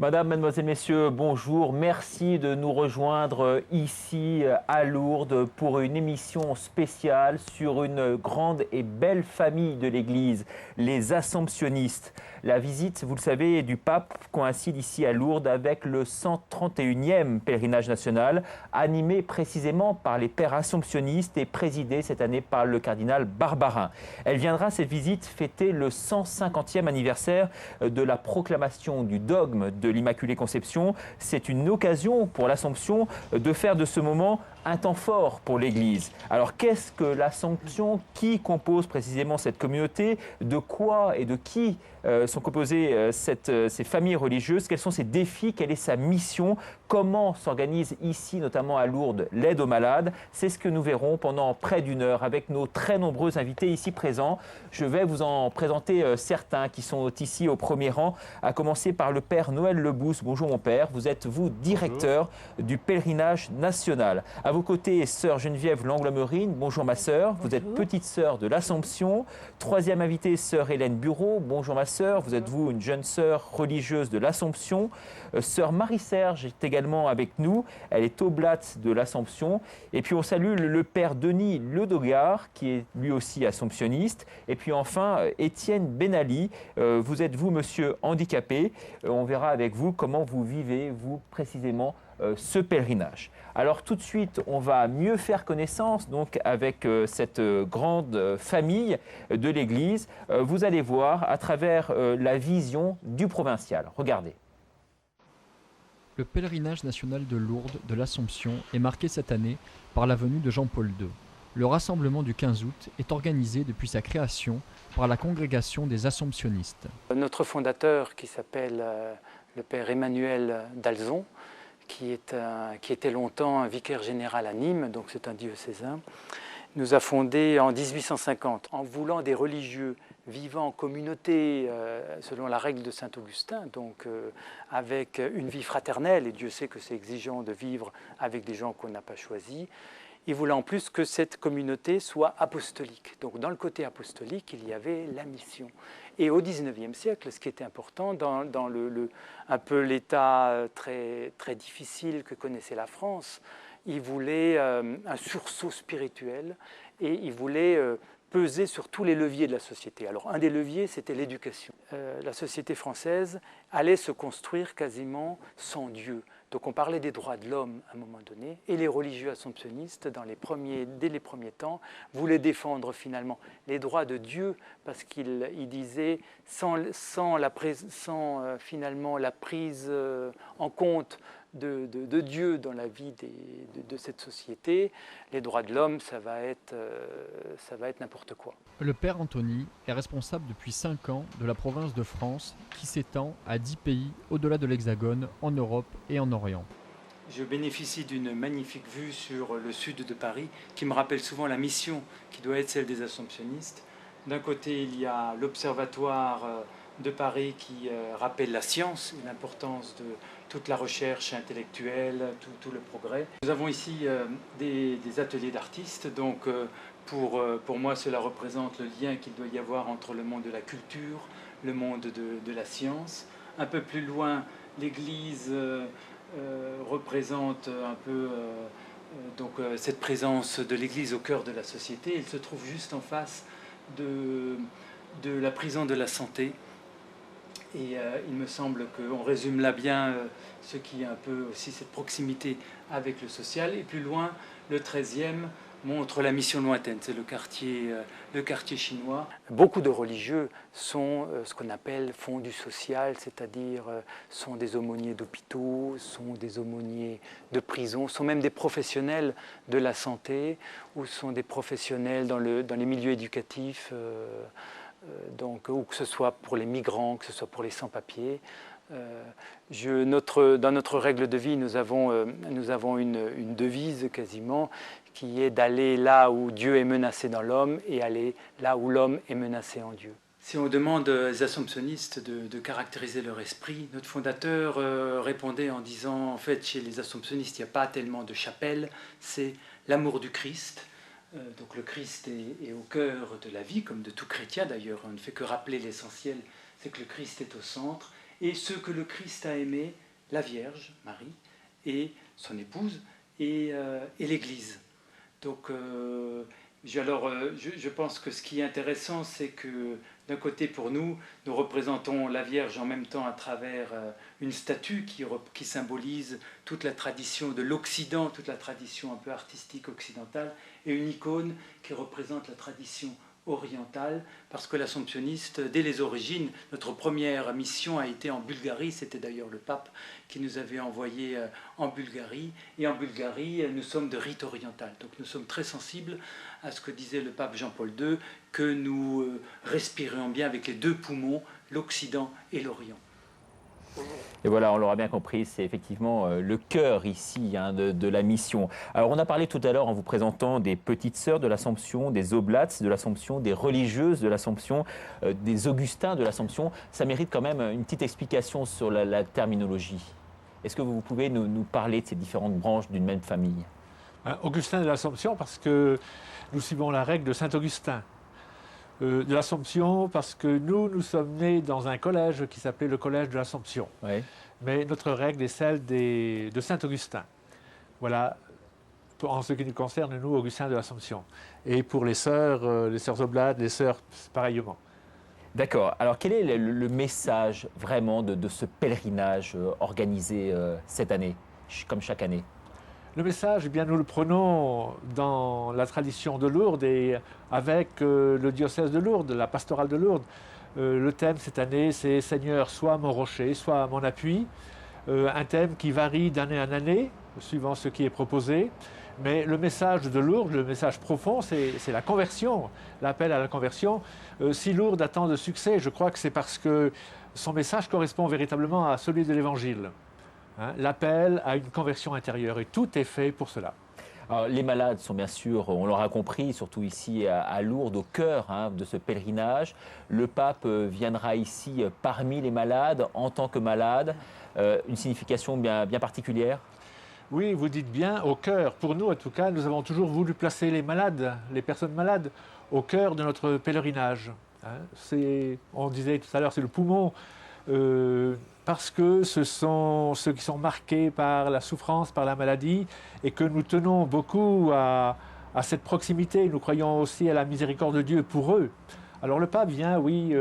Madame, mademoiselle, messieurs, bonjour. Merci de nous rejoindre ici à Lourdes pour une émission spéciale sur une grande et belle famille de l'Église, les Assomptionnistes. La visite, vous le savez, du pape coïncide ici à Lourdes avec le 131e pèlerinage national, animé précisément par les pères assomptionnistes et présidé cette année par le cardinal Barbarin. Elle viendra, cette visite, fêter le 150e anniversaire de la proclamation du dogme de l'Immaculée Conception. C'est une occasion pour l'Assomption de faire de ce moment un temps fort pour l'Église. Alors qu'est-ce que l'Assomption? Qui compose précisément cette communauté? De quoi et de qui sont composées ces familles religieuses? Quels sont ses défis? Quelle est sa mission? Comment s'organise ici, notamment à Lourdes, l'aide aux malades? C'est ce que nous verrons pendant près d'une heure avec nos très nombreux invités ici présents. Je vais vous en présenter certains qui sont ici au premier rang, à commencer par le père Noël Lebousse. Bonjour mon père, vous êtes directeur du pèlerinage national. À vos côtés, sœur Geneviève Langlois-Meurine. Bonjour ma sœur, vous êtes petite sœur de l'Assomption. Troisième invitée, sœur Hélène Bureau. Bonjour ma sœur, vous êtes une jeune sœur religieuse de l'Assomption. Sœur Marie-Serge est également avec nous, elle est oblate de l'Assomption. Et puis on salue le père Denis Ledogard, qui est lui aussi assomptionniste. Et puis enfin, Étienne Benali, vous êtes monsieur handicapé. On verra avec vous comment vous vivez, vous précisément, ce pèlerinage. Alors tout de suite, on va mieux faire connaissance donc avec cette grande famille de l'Église. Vous allez voir à travers la vision du provincial. Regardez. Le pèlerinage national de Lourdes de l'Assomption est marqué cette année par la venue de Jean-Paul II. Le rassemblement du 15 août est organisé depuis sa création par la congrégation des Assomptionnistes. Notre fondateur, qui s'appelle le père Emmanuel d'Alzon, qui était longtemps un vicaire général à Nîmes, donc c'est un diocésain, nous a fondé en 1850 en voulant des religieux vivant en communauté selon la règle de Saint-Augustin, donc avec une vie fraternelle, et Dieu sait que c'est exigeant de vivre avec des gens qu'on n'a pas choisis. Il voulait en plus que cette communauté soit apostolique. Donc dans le côté apostolique, il y avait la mission. Et au XIXe siècle, ce qui était important dans un peu l'état très, très difficile que connaissait la France, il voulait un sursaut spirituel et il voulait peser sur tous les leviers de la société. Alors un des leviers, c'était l'éducation. La société française allait se construire quasiment sans Dieu. Donc on parlait des droits de l'homme à un moment donné, et les religieux assomptionnistes, dès les premiers temps, voulaient défendre finalement les droits de Dieu, parce qu'ils disaient sans finalement la prise en compte de Dieu dans la vie de cette société, les droits de l'homme, ça va être n'importe quoi. Le père Anthony est responsable depuis 5 ans de la province de France qui s'étend à 10 pays au-delà de l'Hexagone, en Europe et en Orient. Je bénéficie d'une magnifique vue sur le sud de Paris qui me rappelle souvent la mission qui doit être celle des Assomptionnistes. D'un côté, il y a l'observatoire de Paris qui rappelle la science et l'importance de toute la recherche intellectuelle, tout le progrès. Nous avons ici des ateliers d'artistes, donc pour moi cela représente le lien qu'il doit y avoir entre le monde de la culture, le monde de la science. Un peu plus loin, l'Église représente un peu cette présence de l'Église au cœur de la société. Elle se trouve juste en face de la prison de la Santé. Et il me semble qu'on résume là bien ce qui est un peu aussi cette proximité avec le social. Et plus loin, le 13e montre la mission lointaine, c'est le quartier chinois. Beaucoup de religieux sont ce qu'on appelle font du social, c'est-à-dire sont des aumôniers d'hôpitaux, sont des aumôniers de prison, sont même des professionnels de la santé ou sont des professionnels dans les milieux éducatifs. Ou que ce soit pour les migrants, que ce soit pour les sans-papiers. Dans notre règle de vie, nous avons une devise quasiment qui est d'aller là où Dieu est menacé dans l'homme et aller là où l'homme est menacé en Dieu. Si on demande aux assomptionnistes de caractériser leur esprit, notre fondateur répondait en disant, en fait, chez les assomptionnistes, il n'y a pas tellement de chapelle, c'est l'amour du Christ. Donc le Christ est au cœur de la vie, comme de tout chrétien d'ailleurs. On ne fait que rappeler l'essentiel, c'est que le Christ est au centre. et ceux que le Christ a aimés, la Vierge, Marie, et son épouse, et l'Église. Donc, je pense que ce qui est intéressant, c'est que d'un côté, pour nous, nous représentons la Vierge en même temps à travers une statue qui symbolise toute la tradition de l'Occident, toute la tradition un peu artistique occidentale, et une icône qui représente la tradition orientale, parce que l'Assomptionniste, dès les origines, notre première mission a été en Bulgarie, c'était d'ailleurs le pape qui nous avait envoyés en Bulgarie, et en Bulgarie, nous sommes de rite oriental, donc nous sommes très sensibles à ce que disait le pape Jean-Paul II, que nous respirions bien avec les deux poumons, l'Occident et l'Orient. Et voilà, on l'aura bien compris, c'est effectivement le cœur ici de la mission. Alors on a parlé tout à l'heure en vous présentant des petites sœurs de l'Assomption, des oblates de l'Assomption, des religieuses de l'Assomption, des augustins de l'Assomption. Ça mérite quand même une petite explication sur la terminologie. Est-ce que vous pouvez nous parler de ces différentes branches d'une même famille? Augustin de l'Assomption parce que nous suivons la règle de Saint-Augustin. De l'Assomption parce que nous sommes nés dans un collège qui s'appelait le collège de l'Assomption. Oui. Mais notre règle est celle de Saint-Augustin. Voilà, en ce qui nous concerne, nous, Augustin de l'Assomption. Et pour les sœurs oblates, les sœurs, pareillement. D'accord. Alors quel est le message vraiment de ce pèlerinage organisé cette année, comme chaque année? Le message, eh bien, nous le prenons dans la tradition de Lourdes et avec le diocèse de Lourdes, la pastorale de Lourdes. Le thème cette année, c'est « Seigneur, sois mon rocher, sois mon appui ». Un thème qui varie d'année en année, suivant ce qui est proposé. Mais le message de Lourdes, le message profond, c'est la conversion, l'appel à la conversion. Si Lourdes a tant de succès, je crois que c'est parce que son message correspond véritablement à celui de l'Évangile. L'appel à une conversion intérieure, et tout est fait pour cela. Alors, les malades sont bien sûr, on l'aura compris, surtout ici à Lourdes, au cœur de ce pèlerinage. Le pape viendra ici parmi les malades, en tant que malade, une signification bien particulière. Oui, vous dites bien, au cœur. Pour nous, en tout cas, nous avons toujours voulu placer les malades, les personnes malades, au cœur de notre pèlerinage. On disait tout à l'heure, c'est le poumon. Parce que ce sont ceux qui sont marqués par la souffrance, par la maladie, et que nous tenons beaucoup à cette proximité. Nous croyons aussi à la miséricorde de Dieu pour eux. Alors le pape vient, oui,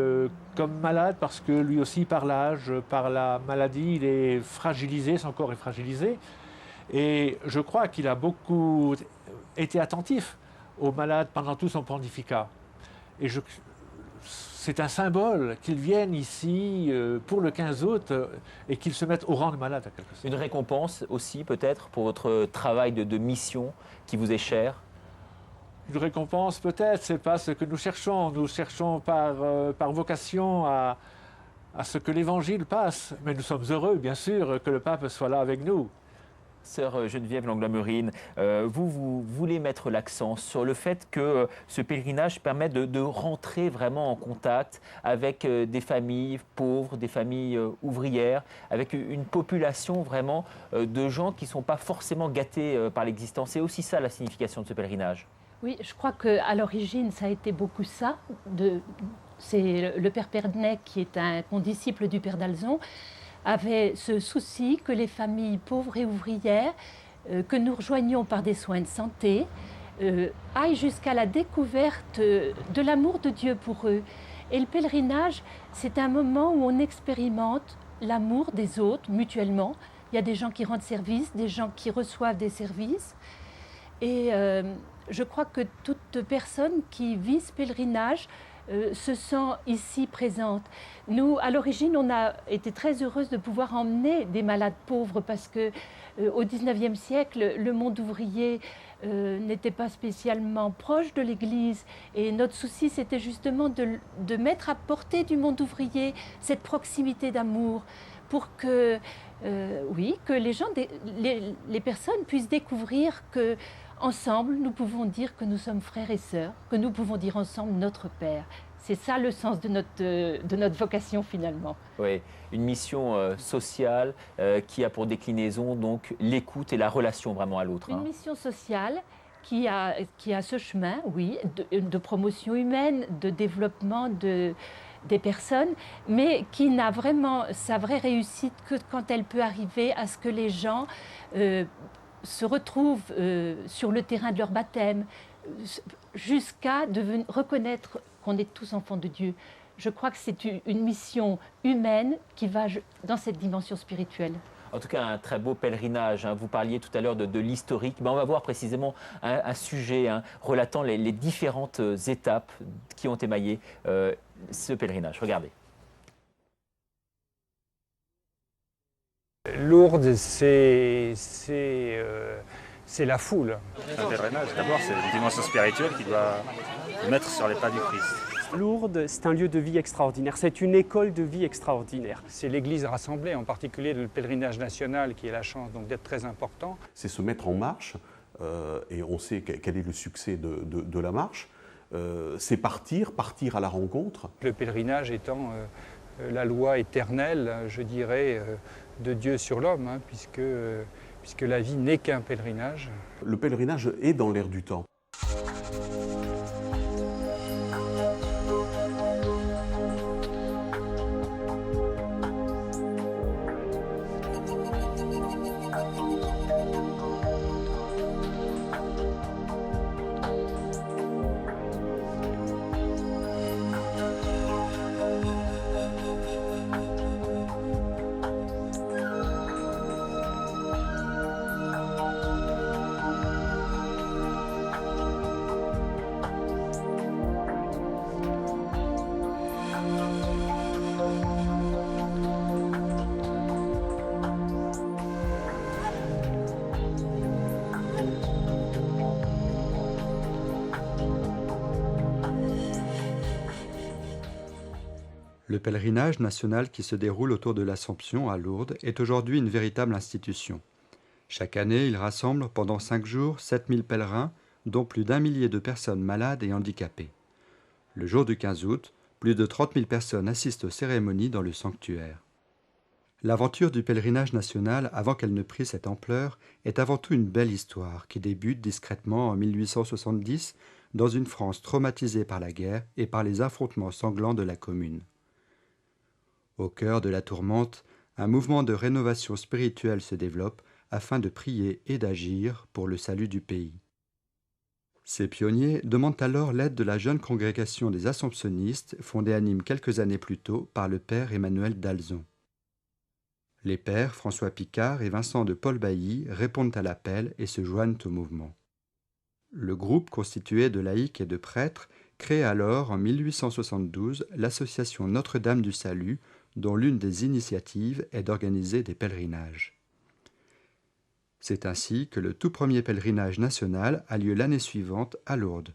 comme malade, parce que lui aussi, par l'âge, par la maladie, il est fragilisé, son corps est fragilisé. Et je crois qu'il a beaucoup été attentif aux malades pendant tout son pontificat. Et c'est un symbole qu'ils viennent ici pour le 15 août et qu'ils se mettent au rang de malade, à quelque sorte. Une récompense aussi, peut-être, pour votre travail de mission qui vous est cher? Une récompense, peut-être, c'est pas ce que nous cherchons. Nous cherchons par vocation à ce que l'Évangile passe. Mais nous sommes heureux, bien sûr, que le pape soit là avec nous. Sœur Geneviève Langlois-Meurine, vous voulez mettre l'accent sur le fait que ce pèlerinage permet de rentrer vraiment en contact avec des familles pauvres, des familles ouvrières, avec une population vraiment de gens qui ne sont pas forcément gâtés par l'existence. C'est aussi ça la signification de ce pèlerinage. Oui, je crois qu'à l'origine, ça a été beaucoup ça. C'est le père Pernet, qui est un condisciple du père d'Alzon, avait ce souci que les familles pauvres et ouvrières que nous rejoignions par des soins de santé aillent jusqu'à la découverte de l'amour de Dieu pour eux. Et le pèlerinage, c'est un moment où on expérimente l'amour des autres mutuellement. Il y a des gens qui rendent service, des gens qui reçoivent des services. Et je crois que toute personne qui vit ce pèlerinage se sent ici présente. Nous, à l'origine, on a été très heureuse de pouvoir emmener des malades pauvres parce que au XIXe siècle, le monde ouvrier n'était pas spécialement proche de l'Église. Et notre souci, c'était justement de mettre à portée du monde ouvrier cette proximité d'amour pour que, que les gens, les personnes puissent découvrir que ensemble, nous pouvons dire que nous sommes frères et sœurs, que nous pouvons dire ensemble notre Père. C'est ça le sens de notre vocation finalement. Oui, une mission sociale qui a pour déclinaison donc l'écoute et la relation vraiment à l'autre. Une mission sociale qui a ce chemin, oui, de promotion humaine, de développement des personnes, mais qui n'a vraiment sa vraie réussite que quand elle peut arriver à ce que les gens se retrouvent sur le terrain de leur baptême, jusqu'à reconnaître qu'on est tous enfants de Dieu. Je crois que c'est une mission humaine qui va dans cette dimension spirituelle. En tout cas, un très beau pèlerinage. Vous parliez tout à l'heure de l'historique. On va voir précisément un sujet relatant les différentes étapes qui ont émaillé ce pèlerinage. Regardez. Lourdes, c'est la foule. Un pèlerinage, d'abord, c'est une dimension spirituelle qui doit mettre sur les pas du Christ. Lourdes, c'est un lieu de vie extraordinaire, c'est une école de vie extraordinaire. C'est l'Église rassemblée, en particulier le pèlerinage national qui a la chance d'être très important. C'est se mettre en marche, et on sait quel est le succès de la marche. C'est partir à la rencontre. Le pèlerinage étant la loi éternelle, je dirais, de Dieu sur l'homme, puisque la vie n'est qu'un pèlerinage. Le pèlerinage est dans l'air du temps. Le pèlerinage national qui se déroule autour de l'Assomption à Lourdes est aujourd'hui une véritable institution. Chaque année, il rassemble pendant 5 jours 7000 pèlerins, dont plus d'1 millier de personnes malades et handicapées. Le jour du 15 août, plus de 30 000 personnes assistent aux cérémonies dans le sanctuaire. L'aventure du pèlerinage national, avant qu'elle ne prît cette ampleur, est avant tout une belle histoire qui débute discrètement en 1870 dans une France traumatisée par la guerre et par les affrontements sanglants de la Commune. Au cœur de la tourmente, un mouvement de rénovation spirituelle se développe afin de prier et d'agir pour le salut du pays. Ces pionniers demandent alors l'aide de la jeune congrégation des Assomptionnistes fondée à Nîmes quelques années plus tôt par le père Emmanuel d'Alzon. Les pères François Picard et Vincent de Paul-Bailly répondent à l'appel et se joignent au mouvement. Le groupe constitué de laïcs et de prêtres crée alors en 1872 l'association Notre-Dame du Salut, dont l'une des initiatives est d'organiser des pèlerinages. C'est ainsi que le tout premier pèlerinage national a lieu l'année suivante à Lourdes.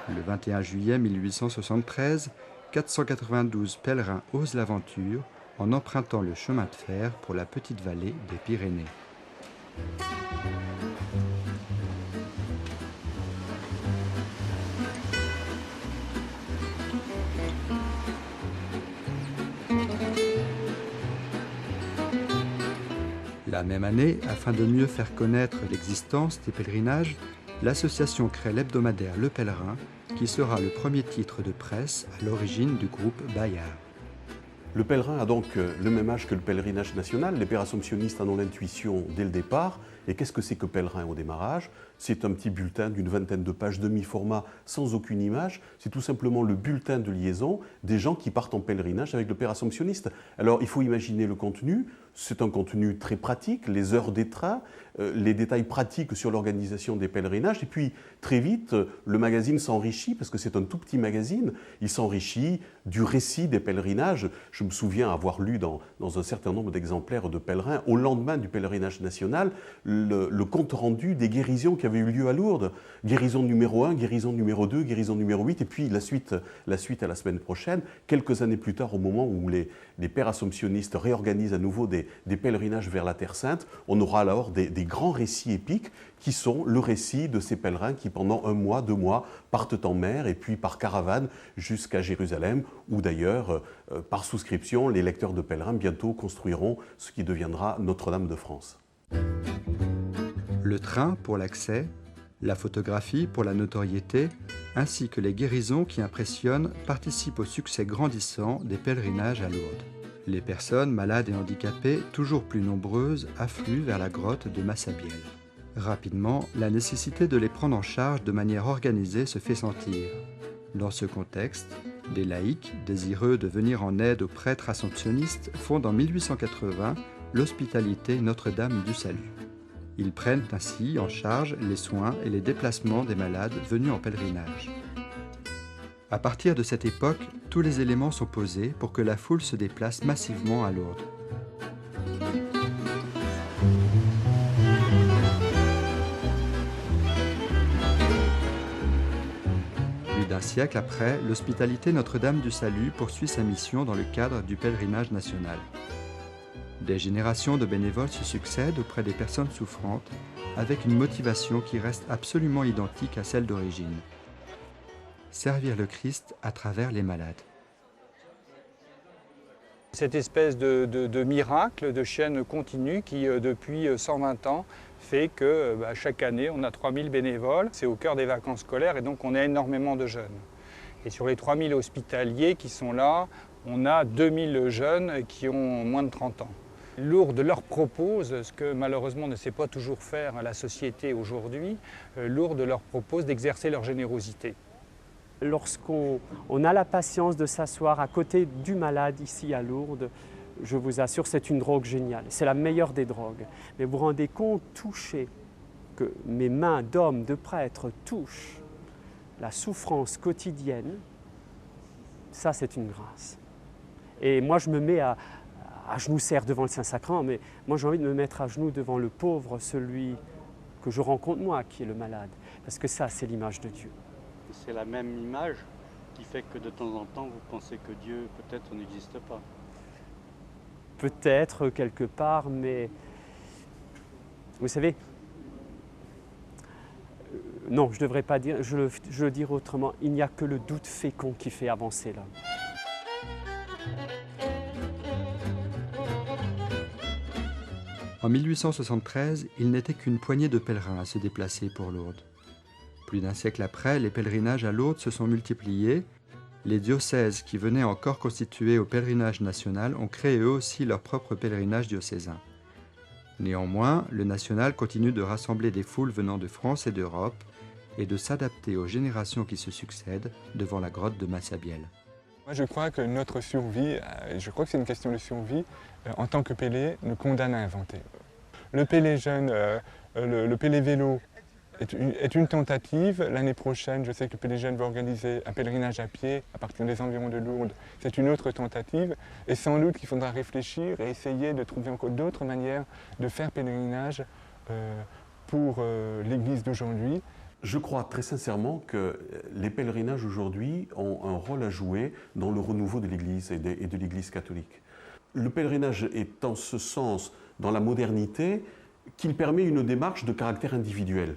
Le 21 juillet 1873, 492 pèlerins osent l'aventure en empruntant le chemin de fer pour la petite vallée des Pyrénées. La même année, afin de mieux faire connaître l'existence des pèlerinages, l'association crée l'hebdomadaire Le Pèlerin, qui sera le premier titre de presse à l'origine du groupe Bayard. Le pèlerin a donc le même âge que le pèlerinage national. Les pères assomptionnistes en ont l'intuition dès le départ. Et qu'est-ce que c'est que pèlerin au démarrage? C'est un petit bulletin d'une vingtaine de pages demi-format sans aucune image. C'est tout simplement le bulletin de liaison des gens qui partent en pèlerinage avec le père assomptionniste. Alors il faut imaginer le contenu. C'est un contenu très pratique, les heures des trains, les détails pratiques sur l'organisation des pèlerinages. Et puis très vite, le magazine s'enrichit, parce que c'est un tout petit magazine, il s'enrichit du récit des pèlerinages. Je me souviens avoir lu dans un certain nombre d'exemplaires de pèlerins, au lendemain du pèlerinage national, le compte rendu des guérisons qui avaient eu lieu à Lourdes. Guérison numéro 1, guérison numéro 2, guérison numéro 8, et puis la suite à la semaine prochaine. Quelques années plus tard, au moment où les pères assomptionnistes réorganisent à nouveau des pèlerinages vers la Terre Sainte, on aura alors des grands récits épiques qui sont le récit de ces pèlerins qui, pendant 1 mois, 2 mois, partent en mer et puis par caravane jusqu'à Jérusalem, où d'ailleurs, par souscription, les lecteurs de pèlerins bientôt construiront ce qui deviendra Notre-Dame de France. Le train pour l'accès, la photographie pour la notoriété, ainsi que les guérisons qui impressionnent participent au succès grandissant des pèlerinages à Lourdes. Les personnes malades et handicapées, toujours plus nombreuses, affluent vers la grotte de Massabielle. Rapidement, la nécessité de les prendre en charge de manière organisée se fait sentir. Dans ce contexte, des laïcs, désireux de venir en aide aux prêtres assomptionnistes, fondent en 1880 l'Hospitalité Notre-Dame du Salut. Ils prennent ainsi en charge les soins et les déplacements des malades venus en pèlerinage. À partir de cette époque, tous les éléments sont posés pour que la foule se déplace massivement à Lourdes. Plus d'un siècle après, l'Hospitalité Notre-Dame du Salut poursuit sa mission dans le cadre du pèlerinage national. Des générations de bénévoles se succèdent auprès des personnes souffrantes avec une motivation qui reste absolument identique à celle d'origine. Servir le Christ à travers les malades. Cette espèce de miracle, de chaîne continue qui, depuis 120 ans, fait que chaque année, on a 3000 bénévoles. C'est au cœur des vacances scolaires et donc on a énormément de jeunes. Et sur les 3000 hospitaliers qui sont là, on a 2000 jeunes qui ont moins de 30 ans. Lourdes leur propose, ce que malheureusement ne sait pas toujours faire la société aujourd'hui, Lourdes leur propose d'exercer leur générosité. Lorsqu'on a la patience de s'asseoir à côté du malade ici à Lourdes, je vous assure, c'est une drogue géniale. C'est la meilleure des drogues. Mais vous vous rendez compte, toucher, que mes mains d'homme, de prêtre touchent la souffrance quotidienne, ça c'est une grâce. Et moi je me mets à genoux serre devant le Saint-Sacrement, mais moi j'ai envie de me mettre à genoux devant le pauvre, celui que je rencontre moi, qui est le malade. Parce que ça, c'est l'image de Dieu. C'est la même image qui fait que de temps en temps, vous pensez que Dieu peut-être n'existe pas. Peut-être quelque part, mais vous savez, non, je ne devrais pas dire, je le dire autrement, il n'y a que le doute fécond qui fait avancer l'homme. En 1873, il n'était qu'une poignée de pèlerins à se déplacer pour Lourdes. Plus d'un siècle après, les pèlerinages à Lourdes se sont multipliés. Les diocèses qui venaient encore constituer au pèlerinage national ont créé eux aussi leur propre pèlerinage diocésain. Néanmoins, le national continue de rassembler des foules venant de France et d'Europe et de s'adapter aux générations qui se succèdent devant la grotte de Massabielle. Moi, je crois que notre survie, je crois que c'est une question de survie, en tant que Pélé, nous condamne à inventer. Le Pélé jeune, le Pélé vélo est une tentative. L'année prochaine, je sais que le Pélé jeune va organiser un pèlerinage à pied à partir des environs de Lourdes. C'est une autre tentative. Et sans doute qu'il faudra réfléchir et essayer de trouver encore d'autres manières de faire pèlerinage pour l'Église d'aujourd'hui. Je crois très sincèrement que les pèlerinages aujourd'hui ont un rôle à jouer dans le renouveau de l'Église et de l'Église catholique. Le pèlerinage est en ce sens dans la modernité qu'il permet une démarche de caractère individuel.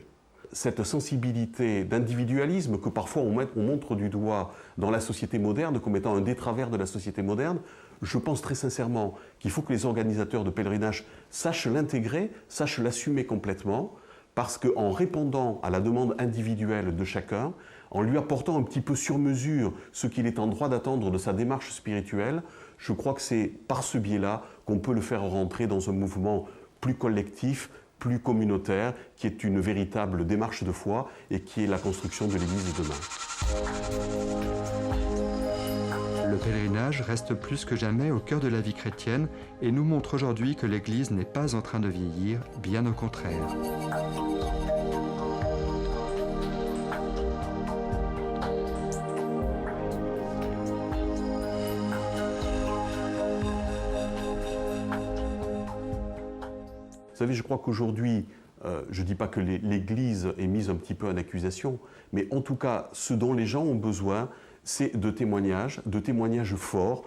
Cette sensibilité d'individualisme que parfois on montre du doigt dans la société moderne comme étant un des travers de la société moderne, je pense très sincèrement qu'il faut que les organisateurs de pèlerinage sachent l'intégrer, sachent l'assumer complètement, parce qu'en répondant à la demande individuelle de chacun, en lui apportant un petit peu sur mesure ce qu'il est en droit d'attendre de sa démarche spirituelle, je crois que c'est par ce biais-là qu'on peut le faire rentrer dans un mouvement plus collectif, plus communautaire, qui est une véritable démarche de foi et qui est la construction de l'Église de demain. Le pèlerinage reste plus que jamais au cœur de la vie chrétienne et nous montre aujourd'hui que l'Église n'est pas en train de vieillir, bien au contraire. Vous savez, je crois qu'aujourd'hui, je ne dis pas que l'Église est mise un petit peu en accusation, mais en tout cas, ce dont les gens ont besoin, c'est de témoignages forts.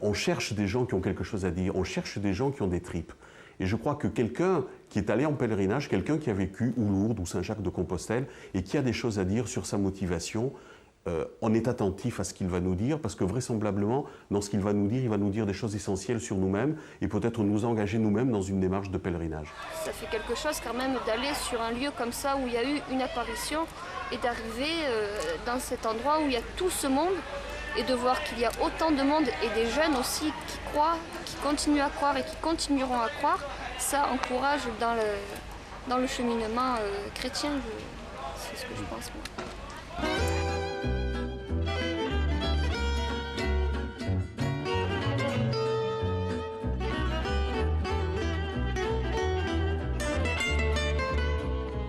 On cherche des gens qui ont quelque chose à dire, on cherche des gens qui ont des tripes. Et je crois que quelqu'un qui est allé en pèlerinage, quelqu'un qui a vécu ou Lourdes ou Saint-Jacques-de-Compostelle et qui a des choses à dire sur sa motivation, on est attentif à ce qu'il va nous dire, parce que vraisemblablement, dans ce qu'il va nous dire, il va nous dire des choses essentielles sur nous-mêmes et peut-être nous engager nous-mêmes dans une démarche de pèlerinage. Ça fait quelque chose quand même d'aller sur un lieu comme ça où il y a eu une apparition et d'arriver dans cet endroit où il y a tout ce monde et de voir qu'il y a autant de monde et des jeunes aussi qui croient, qui continuent à croire et qui continueront à croire. Ça encourage dans le cheminement chrétien, c'est ce que je pense. Moi.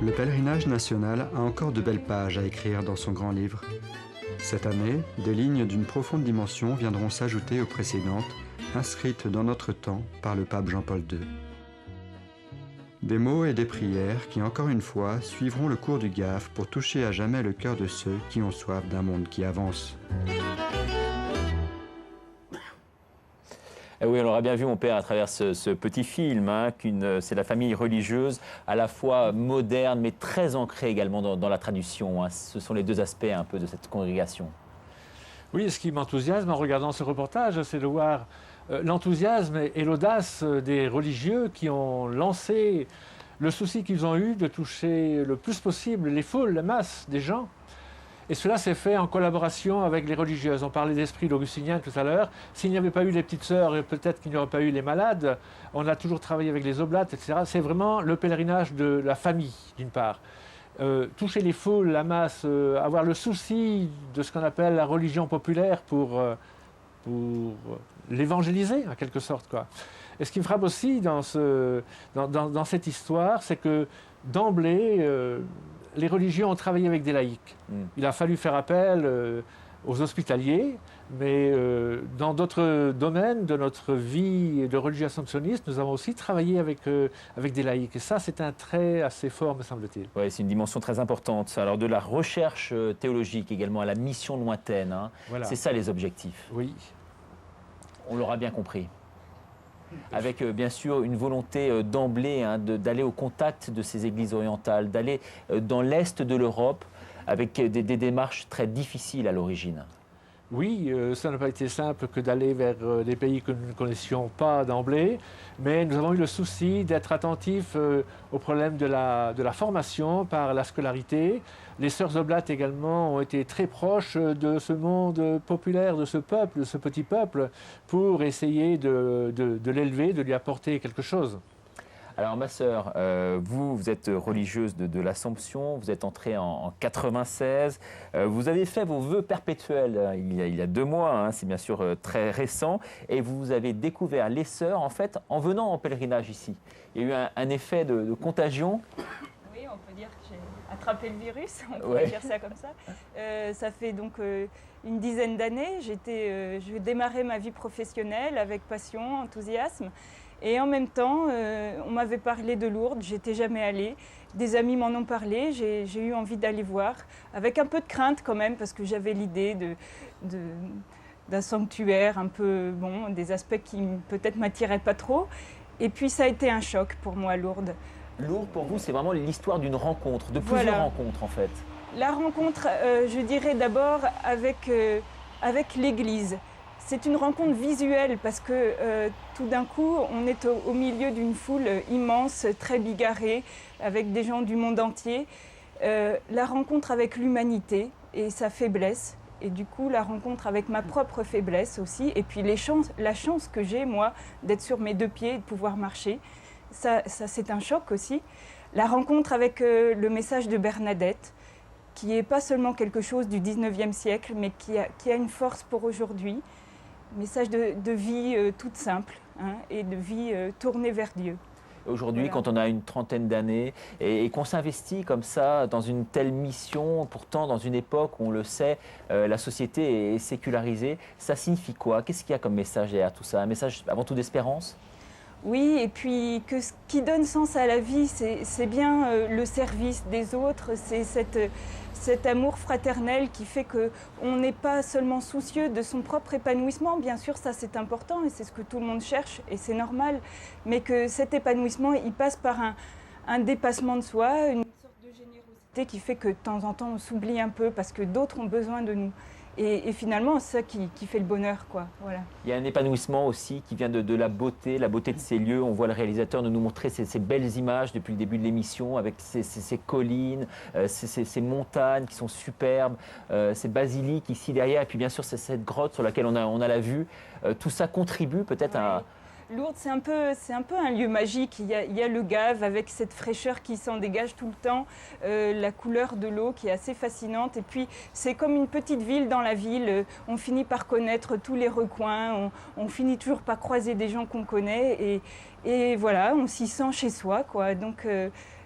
Le pèlerinage national a encore de belles pages à écrire dans son grand livre. Cette année, des lignes d'une profonde dimension viendront s'ajouter aux précédentes, inscrites dans notre temps par le pape Jean-Paul II. Des mots et des prières qui, encore une fois, suivront le cours du Gave pour toucher à jamais le cœur de ceux qui ont soif d'un monde qui avance. Oui, on l'aura bien vu, mon père, à travers ce petit film, hein, c'est la famille religieuse, à la fois moderne, mais très ancrée également dans la tradition. Hein. Ce sont les deux aspects un peu de cette congrégation. Oui, ce qui m'enthousiasme en regardant ce reportage, c'est de voir l'enthousiasme et l'audace des religieux qui ont lancé le souci qu'ils ont eu de toucher le plus possible les foules, la masse des gens. Et cela s'est fait en collaboration avec les religieuses. On parlait d'esprit augustinien tout à l'heure. S'il n'y avait pas eu les petites sœurs, peut-être qu'il n'y aurait pas eu les malades. On a toujours travaillé avec les oblates, etc. C'est vraiment le pèlerinage de la famille, d'une part. Toucher les foules, la masse, avoir le souci de ce qu'on appelle la religion populaire pour l'évangéliser, en quelque sorte, quoi. Et ce qui me frappe aussi dans cette histoire, c'est que d'emblée, les religieux ont travaillé avec des laïcs. Il a fallu faire appel aux hospitaliers, mais dans d'autres domaines de notre vie de religieux assomptionnistes, nous avons aussi travaillé avec des laïcs. Et ça, c'est un trait assez fort, me semble-t-il. Oui, c'est une dimension très importante. Alors, de la recherche théologique également à la mission lointaine, hein. Voilà. C'est ça les objectifs. Oui. On l'aura bien compris. Avec bien sûr une volonté d'emblée, hein, d'aller au contact de ces églises orientales, d'aller dans l'est de l'Europe avec des démarches très difficiles à l'origine. Oui, ça n'a pas été simple que d'aller vers des pays que nous ne connaissions pas d'emblée, mais nous avons eu le souci d'être attentifs au problème de la formation par la scolarité. Les sœurs oblates également ont été très proches de ce monde populaire, de ce peuple, de ce petit peuple, pour essayer de l'élever, de lui apporter quelque chose. Alors ma sœur, vous êtes religieuse de l'Assomption, vous êtes entrée en 96, vous avez fait vos vœux perpétuels il y a 2 mois, hein, c'est bien sûr très récent, et vous avez découvert les sœurs en fait en venant en pèlerinage ici. Il y a eu un effet de contagion. Oui, on peut dire que j'ai attrapé le virus, on pourrait dire ça comme ça. Ça fait donc une dizaine d'années, je démarrais ma vie professionnelle avec passion, enthousiasme. Et en même temps, on m'avait parlé de Lourdes, j'étais jamais allée. Des amis m'en ont parlé, j'ai eu envie d'aller voir, avec un peu de crainte quand même, parce que j'avais l'idée d'un sanctuaire un peu, bon, des aspects qui peut-être m'attiraient pas trop. Et puis ça a été un choc pour moi, Lourdes. Lourdes, pour vous, c'est vraiment l'histoire d'une rencontre, de plusieurs rencontres en fait. La rencontre, je dirais d'abord avec l'Église. C'est une rencontre visuelle parce que tout d'un coup, on est au milieu d'une foule immense, très bigarrée, avec des gens du monde entier. La rencontre avec l'humanité et sa faiblesse, et du coup la rencontre avec ma propre faiblesse aussi, et puis la chance que j'ai, moi, d'être sur mes 2 pieds et de pouvoir marcher. Ça c'est un choc aussi. La rencontre avec le message de Bernadette, qui n'est pas seulement quelque chose du 19e siècle, mais qui a une force pour aujourd'hui. Message de vie toute simple, hein, et de vie tournée vers Dieu. Aujourd'hui, quand on a une trentaine d'années et qu'on s'investit comme ça dans une telle mission, pourtant dans une époque où on le sait, la société est sécularisée, ça signifie quoi? Qu'est-ce qu'il y a comme message derrière tout ça? Un message avant tout d'espérance? Oui, et puis que ce qui donne sens à la vie, c'est bien le service des autres, c'est cet amour fraternel qui fait qu'on n'est pas seulement soucieux de son propre épanouissement. Bien sûr, ça c'est important et c'est ce que tout le monde cherche et c'est normal, mais que cet épanouissement, il passe par un dépassement de soi, une sorte de générosité. culpabilité qui fait que de temps en temps on s'oublie un peu parce que d'autres ont besoin de nous. Et finalement, c'est ça qui fait le bonheur, quoi. Voilà. Il y a un épanouissement aussi qui vient de la beauté de ces lieux. On voit le réalisateur nous montrer ces belles images depuis le début de l'émission, avec ces collines, ces montagnes qui sont superbes, ces basiliques ici derrière, et puis bien sûr cette grotte sur laquelle on a la vue. Tout ça contribue peut-être à... Lourdes, c'est un peu un lieu magique. Il y a le Gave avec cette fraîcheur qui s'en dégage tout le temps, la couleur de l'eau qui est assez fascinante. Et puis, c'est comme une petite ville dans la ville. On finit par connaître tous les recoins. On finit toujours par croiser des gens qu'on connaît. Et voilà, on s'y sent chez soi, quoi. Donc,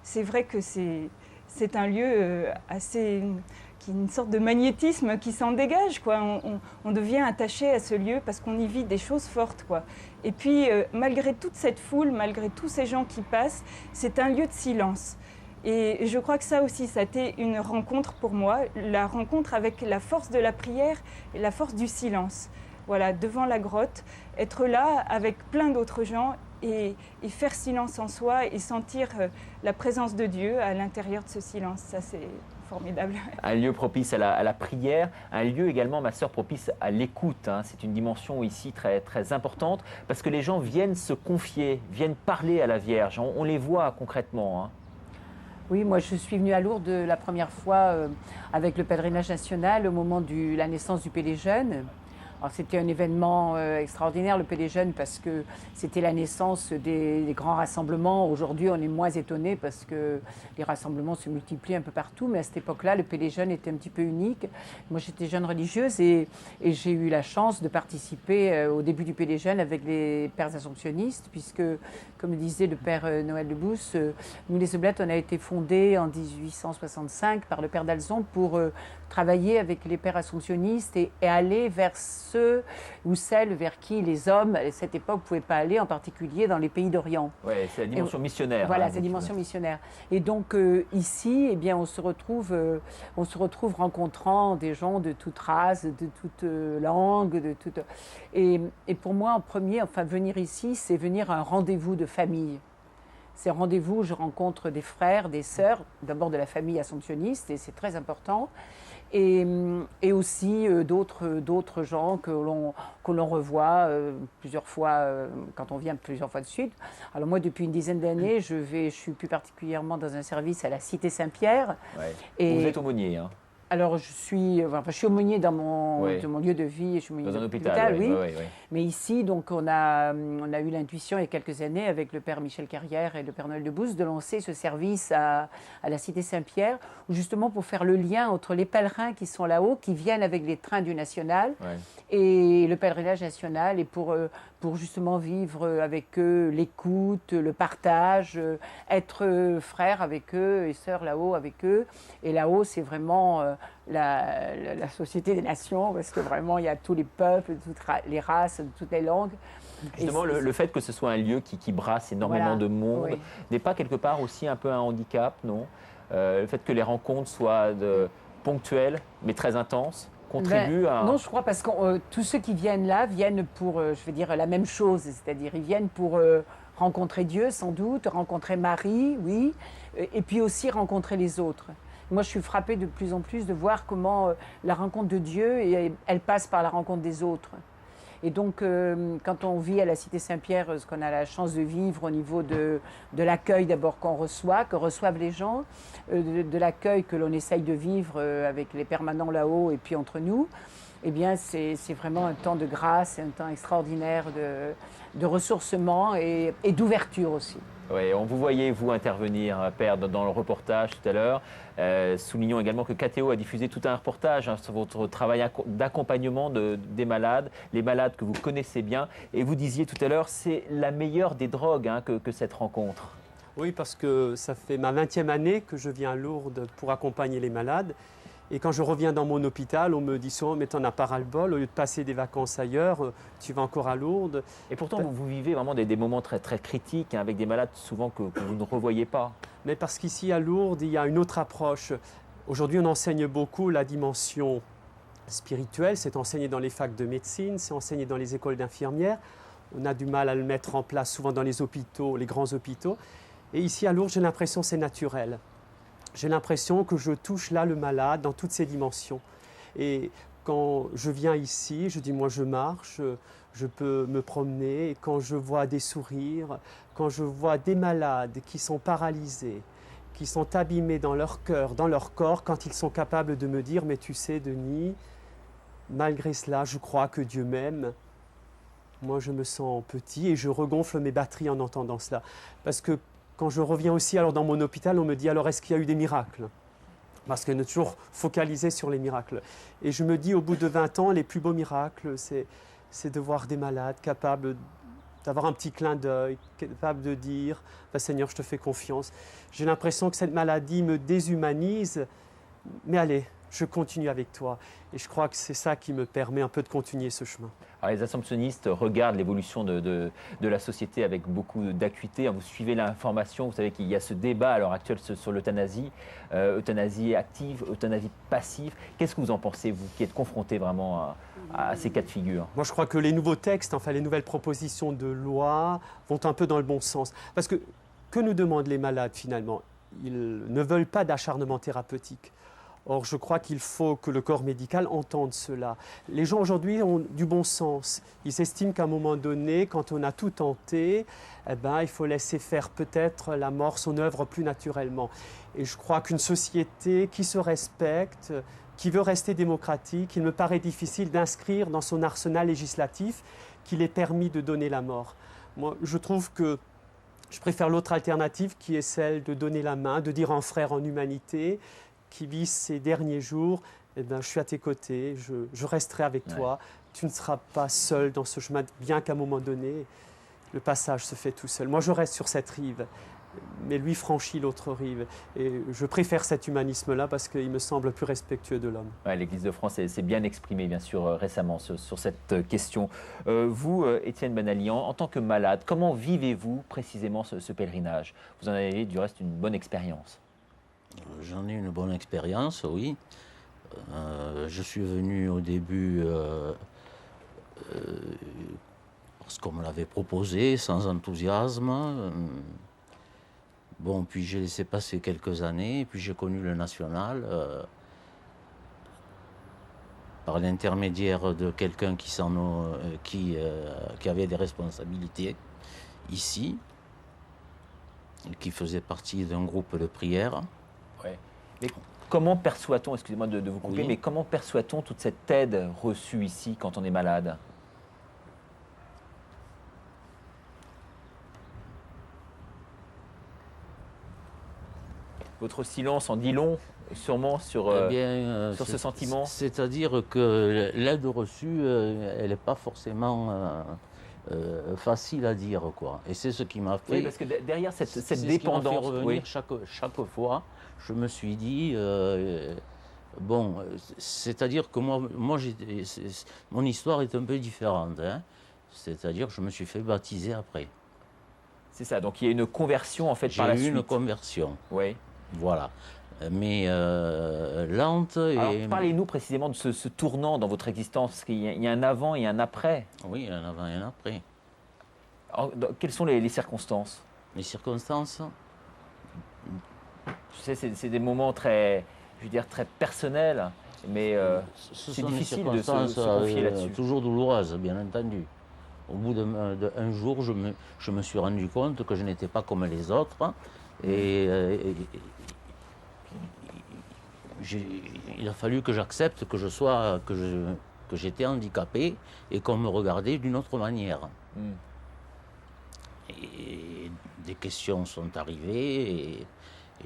c'est vrai que c'est un lieu assez... une sorte de magnétisme qui s'en dégage, quoi. On devient attaché à ce lieu parce qu'on y vit des choses fortes, quoi. Et puis, malgré toute cette foule, malgré tous ces gens qui passent, c'est un lieu de silence. Et je crois que ça aussi, ça a été une rencontre pour moi, la rencontre avec la force de la prière et la force du silence. Voilà, devant la grotte, être là avec plein d'autres gens et faire silence en soi et sentir la présence de Dieu à l'intérieur de ce silence. Ça, c'est formidable. Un lieu propice à la prière, un lieu également, ma sœur, propice à l'écoute. Hein. C'est une dimension ici très, très importante parce que les gens viennent se confier, viennent parler à la Vierge. On les voit concrètement. Hein. Oui, moi je suis venue à Lourdes la première fois avec le pèlerinage national au moment de la naissance du Pélé Jeune. Alors, c'était un événement extraordinaire, le Pélé Jeune, parce que c'était la naissance des grands rassemblements. Aujourd'hui, on est moins étonné parce que les rassemblements se multiplient un peu partout. Mais à cette époque-là, le Pélé Jeune était un petit peu unique. Moi, j'étais jeune religieuse et j'ai eu la chance de participer au début du Pélé Jeune avec les pères assomptionnistes, puisque, comme le disait le père Noël Lebousse, nous, les Oblates, on a été fondés en 1865 par le père d'Alzon pour travailler avec les pères assomptionnistes et aller vers ceux ou celles vers qui les hommes, à cette époque, ne pouvaient pas aller, en particulier dans les pays d'Orient. Oui, c'est la dimension missionnaire. Voilà, hein, c'est la dimension missionnaire. Et donc, ici, eh bien, on se retrouve rencontrant des gens de toute race, de toute langue, de toute... Et pour moi, en premier, enfin, venir ici, c'est venir à un rendez-vous de famille. C'est un rendez-vous où je rencontre des frères, des sœurs, d'abord de la famille assomptionniste, et c'est très important. Et aussi d'autres gens que l'on revoit plusieurs fois, quand on vient plusieurs fois de suite. Alors moi, depuis une dizaine d'années, je suis plus particulièrement dans un service à la Cité Saint-Pierre. Ouais. Et vous êtes aumônier, hein? Alors, je suis aumônier dans mon lieu de vie. Je suis aumônier dans un hôpital, oui. Oui. Mais ici, donc, on a eu l'intuition il y a quelques années avec le père Michel Carrière et le père Noël Lebousse de lancer ce service à la Cité Saint-Pierre, justement pour faire le lien entre les pèlerins qui sont là-haut, qui viennent avec les trains du National, et le pèlerinage national, et pour justement vivre avec eux l'écoute, le partage, être frère avec eux et sœur là-haut avec eux. Et là-haut, c'est vraiment la société des nations, parce que vraiment, il y a tous les peuples, toutes les races, toutes les langues. Justement, le fait que ce soit un lieu qui brasse énormément de monde n'est pas quelque part aussi un peu un handicap, non? Le fait que les rencontres soient ponctuelles, mais très intenses, contribue à... Non, je crois, parce que tous ceux qui viennent là viennent pour, je veux dire, la même chose. C'est-à-dire, ils viennent pour rencontrer Dieu, sans doute, rencontrer Marie, oui, et puis aussi rencontrer les autres. Moi, je suis frappée de plus en plus de voir comment la rencontre de Dieu, elle passe par la rencontre des autres. Et donc, quand on vit à la Cité Saint-Pierre, ce qu'on a la chance de vivre au niveau de l'accueil d'abord qu'on reçoit, que reçoivent les gens, de l'accueil que l'on essaye de vivre avec les permanents là-haut et puis entre nous, eh bien, c'est vraiment un temps de grâce, un temps extraordinaire de ressourcement et d'ouverture aussi. Oui, on vous voyait, vous, intervenir, Père, dans le reportage tout à l'heure. Soulignons également que KTO a diffusé tout un reportage sur votre travail d'accompagnement des malades, les malades que vous connaissez bien. Et vous disiez tout à l'heure, c'est la meilleure des drogues que cette rencontre. Oui, parce que ça fait ma 20e année que je viens à Lourdes pour accompagner les malades. Et quand je reviens dans mon hôpital, on me dit souvent, mais t'en as pas ras-le-bol, au lieu de passer des vacances ailleurs, tu vas encore à Lourdes. Et pourtant, vous vivez vraiment des moments très, très critiques, avec des malades souvent que vous ne revoyez pas. Mais parce qu'ici à Lourdes, il y a une autre approche. Aujourd'hui, on enseigne beaucoup la dimension spirituelle, c'est enseigné dans les facs de médecine, c'est enseigné dans les écoles d'infirmières. On a du mal à le mettre en place souvent dans les hôpitaux, les grands hôpitaux. Et ici à Lourdes, j'ai l'impression que c'est naturel. J'ai l'impression que je touche là le malade dans toutes ses dimensions. Et quand je viens ici, je dis moi je marche, je peux me promener, et quand je vois des sourires, quand je vois des malades qui sont paralysés, qui sont abîmés dans leur cœur, dans leur corps, quand ils sont capables de me dire « mais tu sais Denis, malgré cela, je crois que Dieu m'aime », moi je me sens petit et je regonfle mes batteries en entendant cela. Parce que quand je reviens aussi alors dans mon hôpital, on me dit « alors est-ce qu'il y a eu des miracles ?» Parce qu'on est toujours focalisé sur les miracles. Et je me dis, au bout de 20 ans, les plus beaux miracles, c'est de voir des malades capables d'avoir un petit clin d'œil, capables de dire « Seigneur, je te fais confiance ». J'ai l'impression que cette maladie me déshumanise, mais allez, je continue avec toi. Et je crois que c'est ça qui me permet un peu de continuer ce chemin. Alors, les assomptionnistes regardent l'évolution de la société avec beaucoup d'acuité. Vous suivez l'information, vous savez qu'il y a ce débat à l'heure actuelle sur l'euthanasie, euthanasie active, euthanasie passive. Qu'est-ce que vous en pensez, vous qui êtes confronté vraiment à ces cas de figure? Moi, je crois que les nouveaux textes, enfin les nouvelles propositions de loi vont un peu dans le bon sens. Parce que nous demandent les malades finalement? Ils ne veulent pas d'acharnement thérapeutique. Or, je crois qu'il faut que le corps médical entende cela. Les gens aujourd'hui ont du bon sens. Ils estiment qu'à un moment donné, quand on a tout tenté, il faut laisser faire peut-être la mort son œuvre plus naturellement. Et je crois qu'une société qui se respecte, qui veut rester démocratique, il me paraît difficile d'inscrire dans son arsenal législatif qu'il est permis de donner la mort. Moi, je trouve que je préfère l'autre alternative qui est celle de donner la main, de dire un frère en humanité, qui vit ces derniers jours, je suis à tes côtés, je resterai avec toi. Tu ne seras pas seul dans ce chemin, bien qu'à un moment donné, le passage se fait tout seul. Moi, je reste sur cette rive, mais lui franchit l'autre rive. Et je préfère cet humanisme-là parce qu'il me semble plus respectueux de l'homme. Ouais, L'Église de France s'est bien exprimée, bien sûr, récemment sur cette question. Vous, Étienne Benalian, en tant que malade, comment vivez-vous précisément ce pèlerinage? Vous en avez du reste une bonne expérience. J'en ai une bonne expérience, oui. Je suis venu au début parce qu'on me l'avait proposé, sans enthousiasme. Bon, puis j'ai laissé passer quelques années, puis j'ai connu le national par l'intermédiaire de quelqu'un qui avait des responsabilités ici, et qui faisait partie d'un groupe de prière. Ouais. Mais comment perçoit-on, excusez-moi de vous couper, mais comment perçoit-on toute cette aide reçue ici quand on est malade? Votre silence en dit long, sûrement, sur ce sentiment. C'est-à-dire que l'aide reçue, elle n'est pas forcément facile à dire, quoi. Et c'est ce qui m'a fait... Oui, parce que derrière cette dépendance... Ce qui m'a fait revenir chaque fois, je me suis dit... bon, c'est-à-dire que moi mon histoire est un peu différente. Hein. C'est-à-dire que je me suis fait baptiser après. C'est ça, donc il y a une conversion en fait par la suite. J'ai eu une conversion. Oui. Voilà. Mais lente. Alors, parlez-nous précisément de ce tournant dans votre existence, parce qu'il y a un avant et un après. Oui, un avant et un après. Alors, quelles sont les circonstances? Les circonstances? Je sais, c'est des moments très, je veux dire, très personnels, mais c'est difficile de se confier là-dessus. Toujours douloureuses, bien entendu. Au bout d'un jour, je me suis rendu compte que je n'étais pas comme les autres. Et il a fallu que j'accepte que j'étais handicapé et qu'on me regardait d'une autre manière. Et des questions sont arrivées et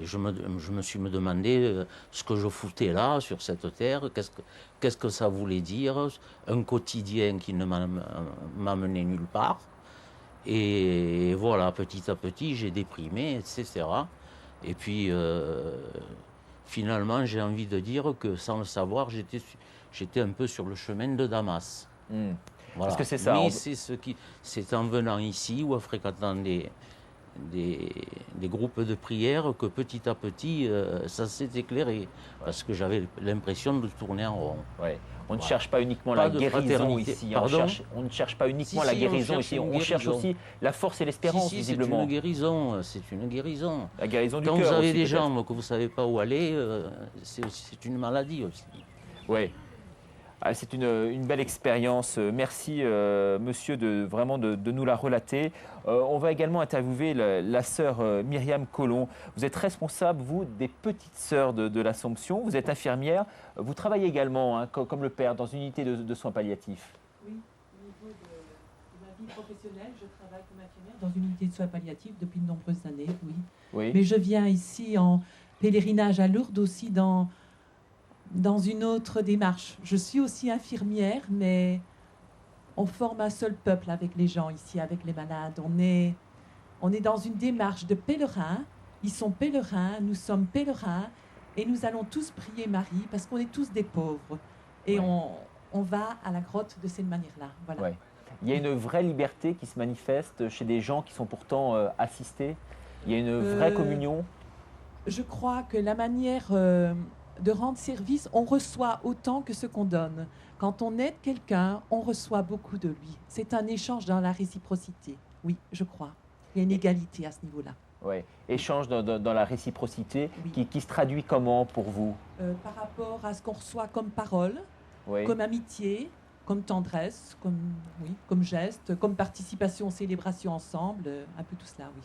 je me suis demandé ce que je foutais là, sur cette terre, qu'est-ce que ça voulait dire, un quotidien qui ne m'a mené nulle part. Et voilà, petit à petit, j'ai déprimé, etc. Et puis, finalement, j'ai envie de dire que, sans le savoir, j'étais un peu sur le chemin de Damas. Voilà. Parce que c'est ça. Mais c'est en venant ici ou en fréquentant des groupes de prière que petit à petit, ça s'est éclairé. Parce que j'avais l'impression de tourner en rond. Ouais. On ne cherche pas uniquement Pas la de guérison fraternité. ici. Pardon On ne cherche pas uniquement Si, la si, guérison on cherche ici. une On cherche guérison. aussi la force et l'espérance, Si, visiblement. c'est une guérison, c'est une guérison. La guérison du Quand cœur vous avez aussi, des peut-être. jambes que vous ne savez pas où aller, c'est une maladie aussi. Oui. Ah, c'est une belle expérience. Merci, monsieur, vraiment de nous la relater. On va également interviewer la sœur Myriam Collomb. Vous êtes responsable, vous, des petites sœurs de l'Assomption. Vous êtes infirmière. Vous travaillez également, hein, comme le père, dans une unité de soins palliatifs. Oui, au niveau de ma vie professionnelle, je travaille comme infirmière dans une unité de soins palliatifs depuis de nombreuses années, oui. Oui. Mais je viens ici en pèlerinage à Lourdes aussi dans une autre démarche. Je suis aussi infirmière, mais on forme un seul peuple avec les gens ici, avec les malades. On est dans une démarche de pèlerins. Ils sont pèlerins, nous sommes pèlerins, et nous allons tous prier Marie, parce qu'on est tous des pauvres. Et on va à la grotte de cette manière-là. Voilà. Ouais. Il y a une vraie liberté qui se manifeste chez des gens qui sont pourtant assistés. Il y a une vraie communion. Je crois que la manière de rendre service, on reçoit autant que ce qu'on donne. Quand on aide quelqu'un, on reçoit beaucoup de lui. C'est un échange dans la réciprocité. Oui, je crois. Il y a une égalité à ce niveau-là. Oui, échange dans la réciprocité qui se traduit comment pour vous? Par rapport à ce qu'on reçoit comme parole, Oui. comme amitié, comme tendresse, comme geste, comme participation aux célébrations ensemble, un peu tout cela, oui.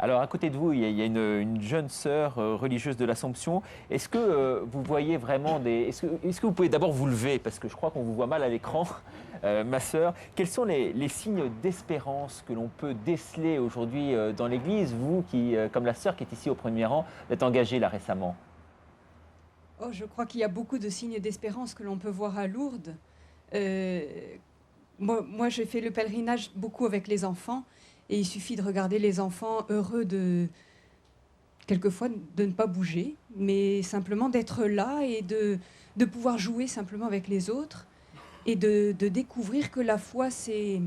Alors, à côté de vous, il y a une jeune sœur religieuse de l'Assomption. Est-ce que vous voyez vraiment des... Est-ce que vous pouvez d'abord vous lever? Parce que je crois qu'on vous voit mal à l'écran, ma sœur. Quels sont les signes d'espérance que l'on peut déceler aujourd'hui dans l'Église? Vous, qui, comme la sœur qui est ici au premier rang, êtes engagée là récemment. Oh, je crois qu'il y a beaucoup de signes d'espérance que l'on peut voir à Lourdes. Moi, j'ai fait le pèlerinage beaucoup avec les enfants. Et il suffit de regarder les enfants heureux quelquefois de ne pas bouger, mais simplement d'être là et de pouvoir jouer simplement avec les autres et de découvrir que la foi, c'est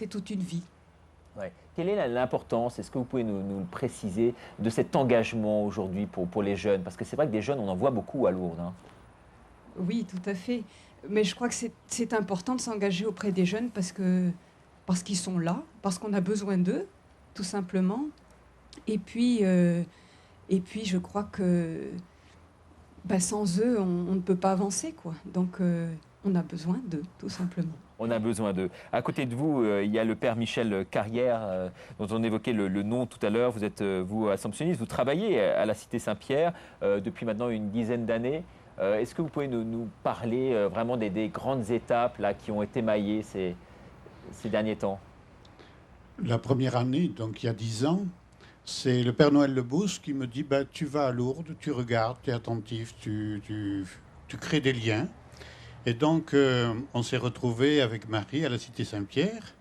toute une vie. Ouais. Quelle est l'importance, est-ce que vous pouvez nous le préciser, de cet engagement aujourd'hui pour les jeunes? Parce que c'est vrai que des jeunes, on en voit beaucoup à Lourdes. Hein. Oui, tout à fait. Mais je crois que c'est important de s'engager auprès des jeunes parce qu'ils sont là, parce qu'on a besoin d'eux, tout simplement. Et puis je crois que sans eux, on ne peut pas avancer, quoi. Donc, on a besoin d'eux, tout simplement. On a besoin d'eux. À côté de vous, il y a le père Michel Carrière, dont on évoquait le nom tout à l'heure. Vous êtes, vous, assomptionniste, vous travaillez à la Cité Saint-Pierre depuis maintenant une dizaine d'années. Est-ce que vous pouvez nous parler vraiment des grandes étapes là, qui ont été maillées ces derniers temps? La première année, donc il y a 10 ans, c'est le Père Noël Lebousse qui me dit tu vas à Lourdes, tu regardes, tu es attentif, tu crées des liens. Et donc on s'est retrouvés avec Marie à la Cité Saint-Pierre,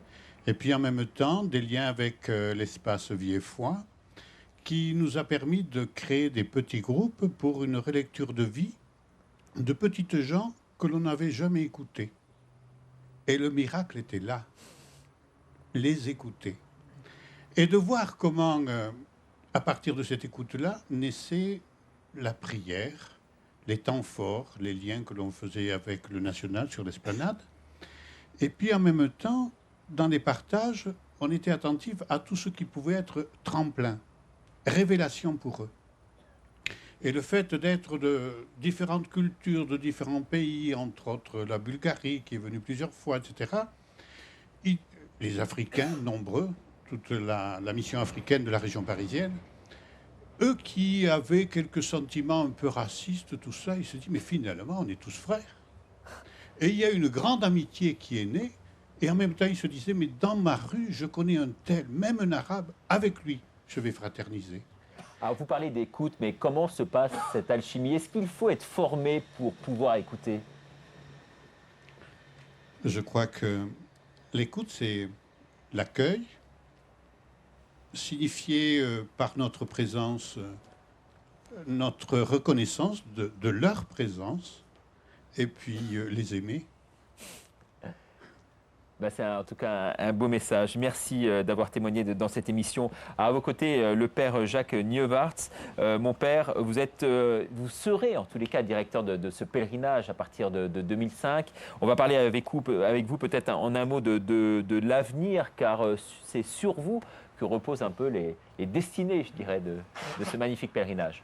et puis en même temps des liens avec l'espace Vie et Foi, qui nous a permis de créer des petits groupes pour une relecture de vie de petites gens que l'on n'avait jamais écoutés. Et le miracle était là. Les écouter. Et de voir comment, à partir de cette écoute-là, naissait la prière, les temps forts, les liens que l'on faisait avec le national sur l'esplanade. Et puis en même temps, dans les partages, on était attentif à tout ce qui pouvait être tremplin, révélation pour eux. Et le fait d'être de différentes cultures, de différents pays, entre autres la Bulgarie qui est venue plusieurs fois, etc., les Africains, nombreux, toute la mission africaine de la région parisienne, eux qui avaient quelques sentiments un peu racistes, tout ça, ils se disent, mais finalement, on est tous frères. Et il y a une grande amitié qui est née, et en même temps, ils se disaient, mais dans ma rue, je connais un tel, même un arabe, avec lui, je vais fraterniser. Alors, vous parlez d'écoute, mais comment se passe cette alchimie? Est-ce qu'il faut être formé pour pouvoir écouter? Je crois que l'écoute, c'est l'accueil, signifié par notre présence, notre reconnaissance de leur présence, et puis les aimer. C'est en tout cas un beau message. Merci d'avoir témoigné dans cette émission. À vos côtés, le père Jacques Nieuwarts. Mon père, vous serez en tous les cas directeur de ce pèlerinage à partir de 2005. On va parler avec vous peut-être en un mot de l'avenir, car c'est sur vous que reposent un peu les destinées, je dirais, de ce magnifique pèlerinage.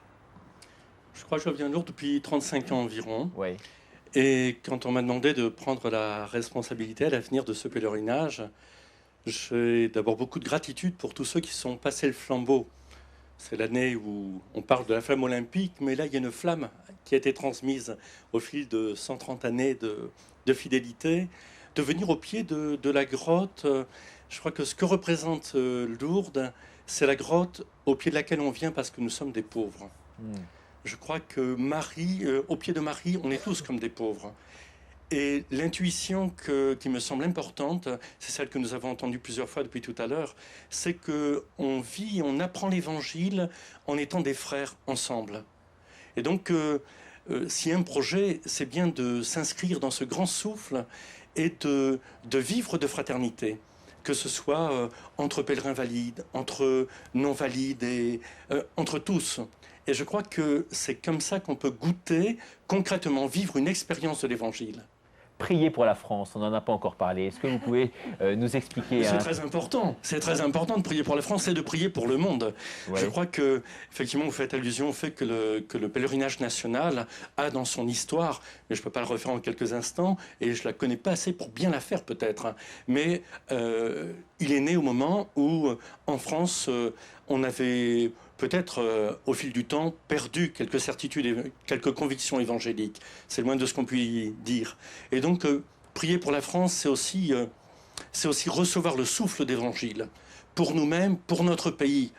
Je crois que je viens de Lourdes depuis 35 ans environ. Oui. Et quand on m'a demandé de prendre la responsabilité à l'avenir de ce pèlerinage, j'ai d'abord beaucoup de gratitude pour tous ceux qui sont passés le flambeau. C'est l'année où on parle de la flamme olympique, mais là, il y a une flamme qui a été transmise au fil de 130 années de fidélité, de venir au pied de la grotte. Je crois que ce que représente Lourdes, c'est la grotte au pied de laquelle on vient parce que nous sommes des pauvres. Je crois que Marie, au pied de Marie, on est tous comme des pauvres. Et l'intuition qui me semble importante, c'est celle que nous avons entendue plusieurs fois depuis tout à l'heure, c'est qu'on vit, on apprend l'Évangile en étant des frères ensemble. Et donc, s'il y a un projet, c'est bien de s'inscrire dans ce grand souffle et de vivre de fraternité, que ce soit entre pèlerins valides, entre non-valides et entre tous. Et je crois que c'est comme ça qu'on peut goûter, concrètement, vivre une expérience de l'Évangile. Prier pour la France, on n'en a pas encore parlé. Est-ce que vous pouvez nous expliquer C'est très important. C'est très important de prier pour la France et de prier pour le monde. Ouais. Je crois que, effectivement, vous faites allusion au fait que le pèlerinage national a dans son histoire, mais je ne peux pas le refaire en quelques instants, et je ne la connais pas assez pour bien la faire peut-être, mais il est né au moment où, en France, on avait peut-être, au fil du temps, perdu quelques certitudes, quelques convictions évangéliques. C'est le moins de ce qu'on peut dire. Et donc, prier pour la France, c'est aussi recevoir le souffle d'évangile pour nous-mêmes, pour notre pays.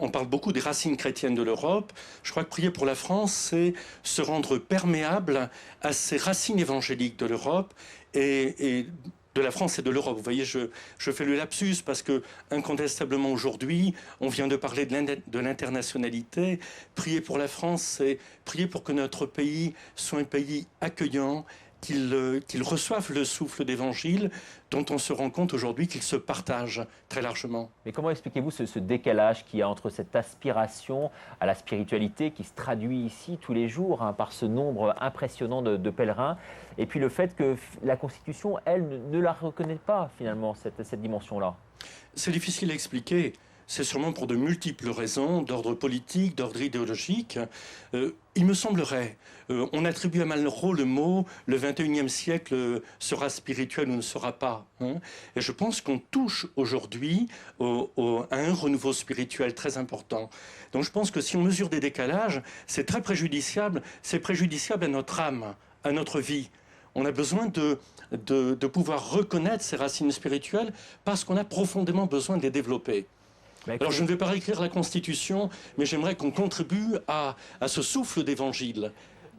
On parle beaucoup des racines chrétiennes de l'Europe. Je crois que prier pour la France, c'est se rendre perméable à ces racines évangéliques de l'Europe et de la France et de l'Europe. Vous voyez, je fais le lapsus parce que, incontestablement aujourd'hui, on vient de parler de l'internationalité. Prier pour la France, c'est prier pour que notre pays soit un pays accueillant, qu'il reçoive le souffle d'évangile dont on se rend compte aujourd'hui qu'il se partage très largement. Mais comment expliquez-vous ce décalage qu'il y a entre cette aspiration à la spiritualité qui se traduit ici tous les jours par ce nombre impressionnant de pèlerins et puis le fait que la Constitution, elle, ne la reconnaît pas finalement, cette dimension-là? C'est difficile à expliquer. C'est sûrement pour de multiples raisons, d'ordre politique, d'ordre idéologique. Il me semblerait, on attribue à Malraux le mot « le 21e siècle sera spirituel ou ne sera pas ». Et je pense qu'on touche aujourd'hui à un renouveau spirituel très important. Donc je pense que si on mesure des décalages, c'est très préjudiciable. C'est préjudiciable à notre âme, à notre vie. On a besoin de pouvoir reconnaître ces racines spirituelles parce qu'on a profondément besoin de les développer. Alors je ne vais pas réécrire la Constitution, mais j'aimerais qu'on contribue à ce souffle d'évangile.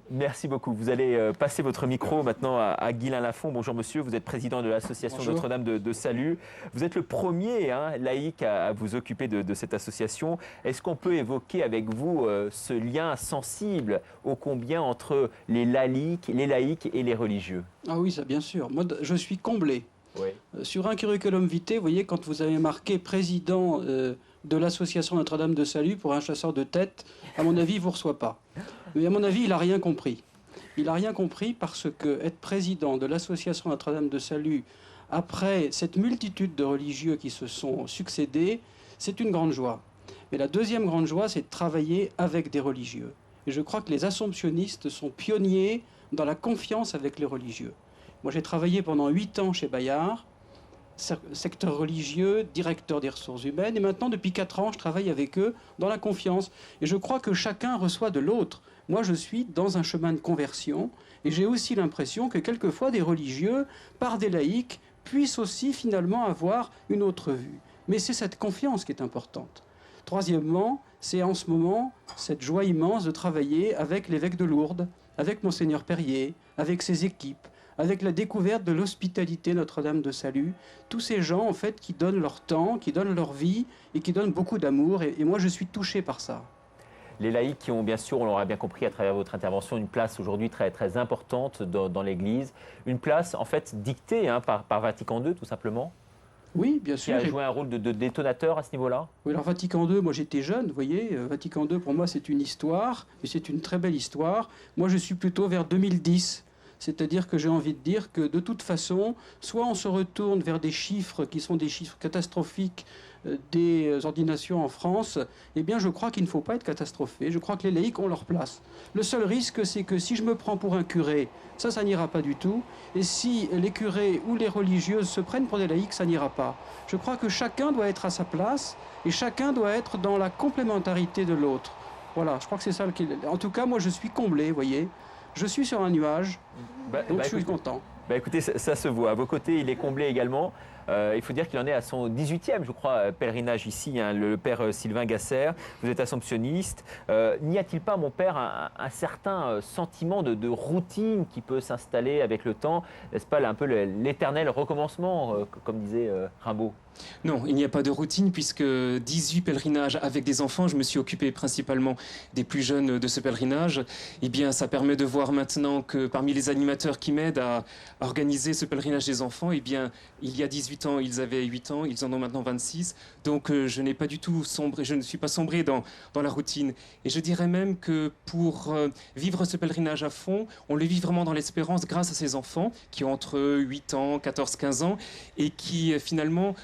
Merci beaucoup. Vous allez passer votre micro maintenant à Guylain Lafont. Bonjour monsieur, vous êtes président de l'association Notre-Dame de Salut. Vous êtes le premier laïc à vous occuper de cette association. Est-ce qu'on peut évoquer avec vous ce lien sensible ô combien entre les laïcs et les religieux? Ah oui, ça bien sûr. Moi, je suis comblé. Oui. Sur un curriculum vitae, vous voyez, quand vous avez marqué président de l'association Notre-Dame de Salut pour un chasseur de tête, à mon avis, il ne vous reçoit pas. Mais à mon avis, il n'a rien compris. Il n'a rien compris parce que être président de l'association Notre-Dame de Salut, après cette multitude de religieux qui se sont succédés, c'est une grande joie. Mais la deuxième grande joie, c'est de travailler avec des religieux. Et je crois que les assomptionnistes sont pionniers dans la confiance avec les religieux. Moi, j'ai travaillé pendant 8 ans chez Bayard, secteur religieux, directeur des ressources humaines, et maintenant, depuis 4 ans, je travaille avec eux dans la confiance. Et je crois que chacun reçoit de l'autre. Moi, je suis dans un chemin de conversion, et j'ai aussi l'impression que quelquefois, des religieux, par des laïcs, puissent aussi finalement avoir une autre vue. Mais c'est cette confiance qui est importante. Troisièmement, c'est en ce moment cette joie immense de travailler avec l'évêque de Lourdes, avec Monseigneur Perrier, avec ses équipes, avec la découverte de l'hospitalité Notre-Dame de Salut, tous ces gens en fait qui donnent leur temps, qui donnent leur vie et qui donnent beaucoup d'amour. Et moi, je suis touché par ça. Les laïcs qui ont bien sûr, on l'aura bien compris à travers votre intervention, une place aujourd'hui très, très importante dans l'Église. Une place en fait dictée par Vatican II tout simplement. Oui, bien sûr. Qui a joué un rôle de détonateur à ce niveau-là. Oui, alors Vatican II, moi j'étais jeune, vous voyez. Vatican II, pour moi, c'est une histoire, et c'est une très belle histoire. Moi, je suis plutôt vers 2010. C'est-à-dire que j'ai envie de dire que de toute façon, soit on se retourne vers des chiffres qui sont des chiffres catastrophiques des ordinations en France, eh bien je crois qu'il ne faut pas être catastrophé. Je crois que les laïcs ont leur place. Le seul risque, c'est que si je me prends pour un curé, ça n'ira pas du tout. Et si les curés ou les religieuses se prennent pour des laïcs, ça n'ira pas. Je crois que chacun doit être à sa place et chacun doit être dans la complémentarité de l'autre. Voilà, je crois que c'est ça. En tout cas, moi je suis comblé, vous voyez. Je suis sur un nuage, donc je suis content. Écoutez, ça se voit. À vos côtés, il est comblé également. Il faut dire qu'il en est à son 18e, je crois, pèlerinage ici, le père Sylvain Gasser. Vous êtes assomptionniste. N'y a-t-il pas, mon père, un certain sentiment de routine qui peut s'installer avec le temps? N'est-ce pas un peu l'éternel recommencement, comme disait Rimbaud? Non, il n'y a pas de routine puisque 18 pèlerinages avec des enfants, je me suis occupé principalement des plus jeunes de ce pèlerinage. Eh bien, ça permet de voir maintenant que parmi les animateurs qui m'aident à organiser ce pèlerinage des enfants, eh bien, il y a 18 ans, ils avaient 8 ans, ils en ont maintenant 26. Donc, je n'ai pas du tout sombré, je ne suis pas sombré dans la routine. Et je dirais même que pour vivre ce pèlerinage à fond, on le vit vraiment dans l'espérance grâce à ces enfants qui ont entre 8 ans, 14, 15 ans et qui finalement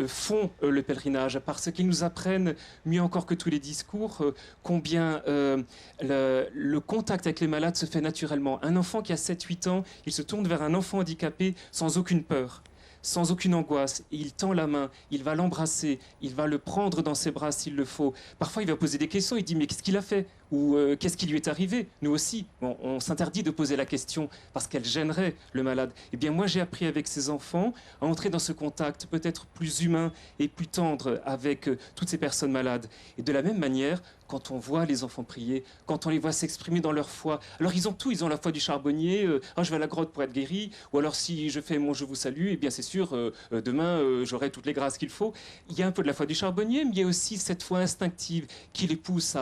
font le pèlerinage parce qu'ils nous apprennent mieux encore que tous les discours combien le contact avec les malades se fait naturellement. Un enfant qui a 7-8 ans, il se tourne vers un enfant handicapé sans aucune peur, sans aucune angoisse. Il tend la main, il va l'embrasser, il va le prendre dans ses bras s'il le faut. Parfois, il va poser des questions, il dit « mais qu'est-ce qu'il a fait ?» ou qu'est-ce qui lui est arrivé? Nous aussi, on s'interdit de poser la question parce qu'elle gênerait le malade. Eh bien, moi, j'ai appris avec ces enfants à entrer dans ce contact peut-être plus humain et plus tendre avec toutes ces personnes malades. Et de la même manière, quand on voit les enfants prier, quand on les voit s'exprimer dans leur foi, alors ils ont tout, ils ont la foi du charbonnier, je vais à la grotte pour être guéri, ou alors si je fais mon je vous salue, eh bien c'est sûr, demain j'aurai toutes les grâces qu'il faut. Il y a un peu de la foi du charbonnier, mais il y a aussi cette foi instinctive qui les pousse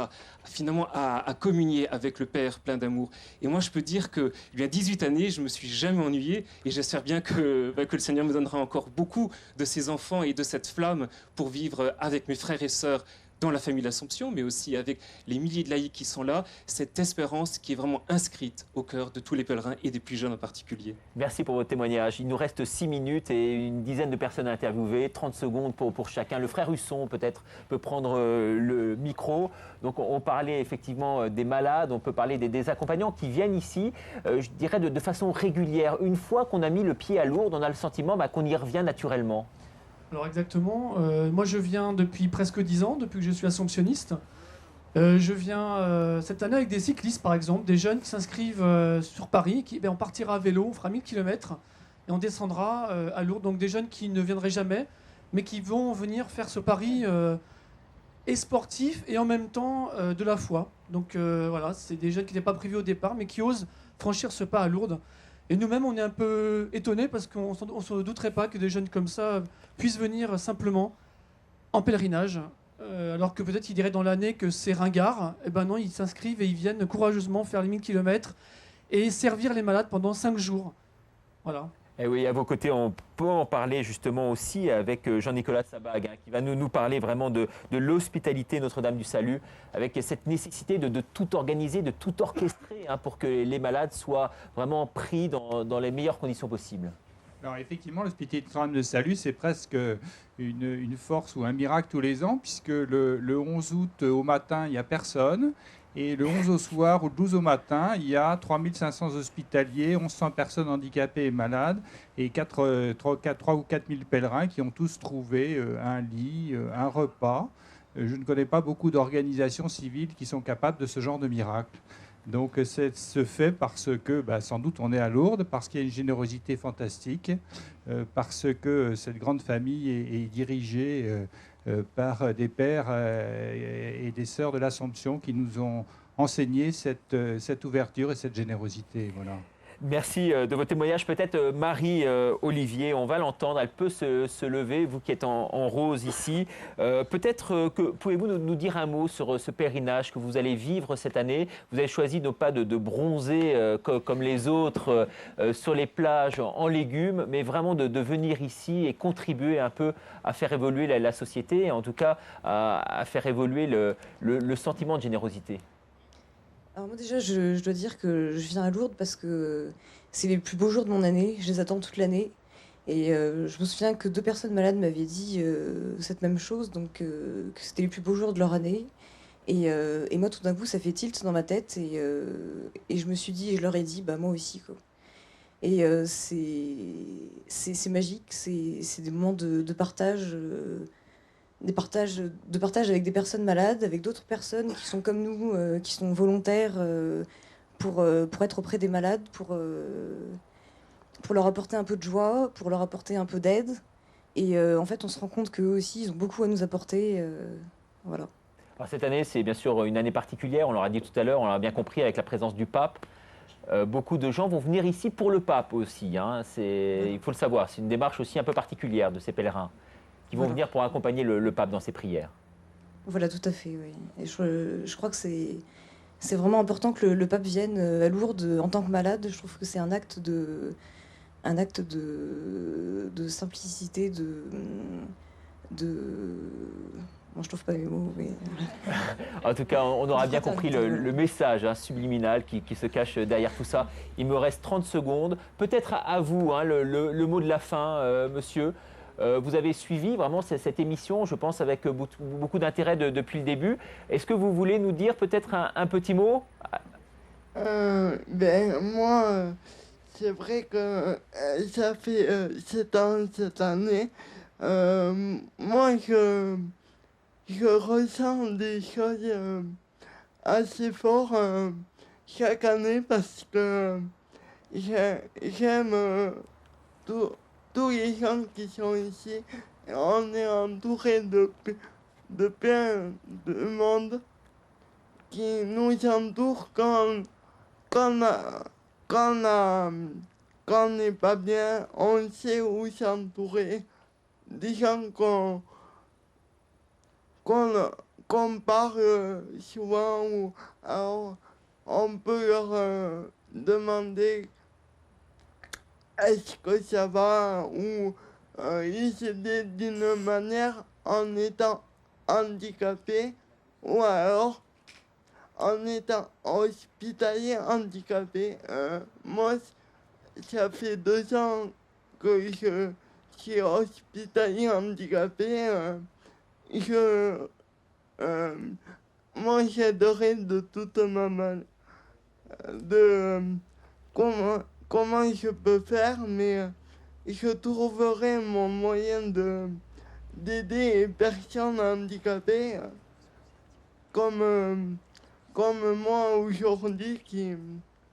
finalement à communier avec le Père plein d'amour. Et moi je peux dire que il y a 18 années, je me suis jamais ennuyé, et j'espère bien que le Seigneur me donnera encore beaucoup de ces enfants et de cette flamme pour vivre avec mes frères et sœurs dans la famille d'Assomption, mais aussi avec les milliers de laïcs qui sont là, cette espérance qui est vraiment inscrite au cœur de tous les pèlerins et des plus jeunes en particulier. Merci pour votre témoignage. Il nous reste 6 minutes et une dizaine de personnes à interviewer, 30 secondes pour chacun. Le frère Husson peut-être peut prendre le micro. Donc on parlait effectivement des malades, on peut parler des accompagnants qui viennent ici, je dirais de façon régulière. Une fois qu'on a mis le pied à Lourdes, on a le sentiment qu'on y revient naturellement. Alors exactement, moi je viens depuis presque 10 ans, depuis que je suis assomptionniste. Je viens cette année avec des cyclistes par exemple, des jeunes qui s'inscrivent sur Paris, on partira à vélo, on fera 1000 km et on descendra à Lourdes. Donc des jeunes qui ne viendraient jamais, mais qui vont venir faire ce pari et sportif et en même temps de la foi. Donc voilà, c'est des jeunes qui n'étaient pas prévus au départ, mais qui osent franchir ce pas à Lourdes. Et nous-mêmes, on est un peu étonnés parce qu'on ne se douterait pas que des jeunes comme ça puissent venir simplement en pèlerinage, alors que peut-être ils diraient dans l'année que c'est ringard. Eh ben non, ils s'inscrivent et ils viennent courageusement faire les 1000 km et servir les malades pendant 5 jours. Voilà. Et oui, à vos côtés, on peut en parler justement aussi avec Jean-Nicolas Sabag, qui va nous parler vraiment de l'hospitalité Notre-Dame du Salut, avec cette nécessité de tout organiser, de tout orchestrer pour que les malades soient vraiment pris dans les meilleures conditions possibles. Alors effectivement, l'hospitalité Notre-Dame du Salut, c'est presque une force ou un miracle tous les ans, puisque le 11 août au matin, il n'y a personne. Et le 11 au soir ou le 12 au matin, il y a 3500 hospitaliers, 1100 personnes handicapées et malades et 3 ou 4 000 pèlerins qui ont tous trouvé un lit, un repas. Je ne connais pas beaucoup d'organisations civiles qui sont capables de ce genre de miracle. Donc c'est se fait parce que sans doute on est à Lourdes, parce qu'il y a une générosité fantastique, parce que cette grande famille est dirigée par des pères et des sœurs de l'Assomption qui nous ont enseigné cette ouverture et cette générosité. Voilà. Merci de votre témoignage. Peut-être Marie-Olivier, on va l'entendre, elle peut se lever, vous qui êtes en rose ici. Peut-être que pouvez-vous nous dire un mot sur ce pèlerinage que vous allez vivre cette année. Vous avez choisi non pas de bronzer comme les autres sur les plages en légumes, mais vraiment de venir ici et contribuer un peu à faire évoluer la société, et en tout cas à faire évoluer le sentiment de générosité. Alors moi déjà, je dois dire que je viens à Lourdes parce que c'est les plus beaux jours de mon année, je les attends toute l'année. Et je me souviens que 2 personnes malades m'avaient dit cette même chose, donc que c'était les plus beaux jours de leur année. Et moi, tout d'un coup, ça fait tilt dans ma tête, et je me suis dit, et je leur ai dit, bah moi aussi, quoi. Et c'est magique, c'est des moments de partage... de partage avec des personnes malades, avec d'autres personnes qui sont comme nous, qui sont volontaires pour être auprès des malades, pour leur apporter un peu de joie, pour leur apporter un peu d'aide. Et en fait, on se rend compte qu'eux aussi, ils ont beaucoup à nous apporter. Voilà. Alors cette année, c'est bien sûr une année particulière, on l'aura dit tout à l'heure, on l'a bien compris avec la présence du pape. Beaucoup de gens vont venir ici pour le pape aussi, hein. Il faut le savoir, c'est une démarche aussi un peu particulière de ces pèlerins qui vont venir pour accompagner le pape dans ses prières. Voilà, tout à fait, oui. Et je crois que c'est vraiment important que le pape vienne à Lourdes en tant que malade. Je trouve que c'est un acte de simplicité, bon, je trouve pas mes mots, mais... En tout cas, on aura bien compris le message subliminal qui se cache derrière tout ça. Il me reste 30 secondes. Peut-être à vous, le mot de la fin, monsieur. Vous avez suivi vraiment cette émission, je pense, avec beaucoup d'intérêt depuis le début. Est-ce que vous voulez nous dire peut-être un petit mot? Moi, c'est vrai que ça fait 7 ans cette année. Moi, je ressens des choses assez fortes chaque année parce que j'aime tous les gens qui sont ici. On est entouré de plein de monde qui nous entoure quand on n'est pas bien. On sait où s'entourer. Des gens qu'on parle souvent, ou alors on peut leur demander est-ce que ça va, ou les aider d'une manière en étant handicapé, ou alors en étant hospitalier handicapé. Moi, ça fait 2 ans que je suis hospitalier handicapé. Moi, j'aiderais de toute ma manière comment je peux faire, mais je trouverai mon moyen d'aider les personnes handicapées comme moi aujourd'hui qui...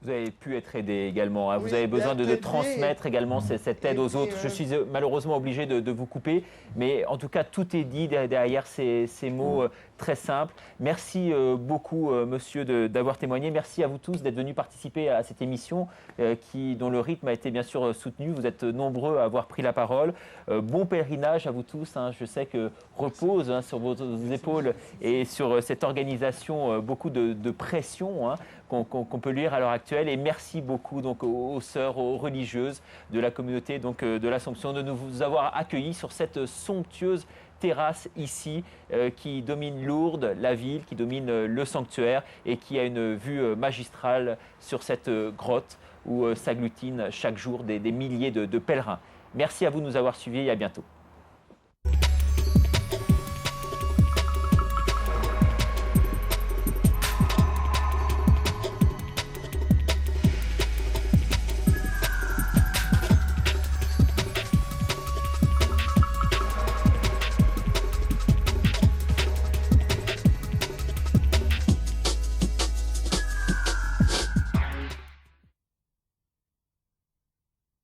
Vous avez pu être aidé également, hein. Vous avez besoin de transmettre également cette aide aux autres. Je suis malheureusement obligé de vous couper, mais en tout cas, tout est dit derrière ces mots très simples. Merci beaucoup, monsieur, d'avoir témoigné. Merci à vous tous d'être venus participer à cette émission dont le rythme a été bien sûr soutenu. Vous êtes nombreux à avoir pris la parole. Bon pèlerinage à vous tous, hein. Je sais que repose sur vos épaules et sur cette organisation beaucoup de pression, hein, qu'on peut lire à l'heure actuelle. Et merci beaucoup donc aux sœurs, aux religieuses de la communauté donc de l'Assomption de nous avoir accueillis sur cette somptueuse terrasse ici qui domine Lourdes, la ville, qui domine le sanctuaire et qui a une vue magistrale sur cette grotte où s'agglutinent chaque jour des milliers de pèlerins. Merci à vous de nous avoir suivis et à bientôt.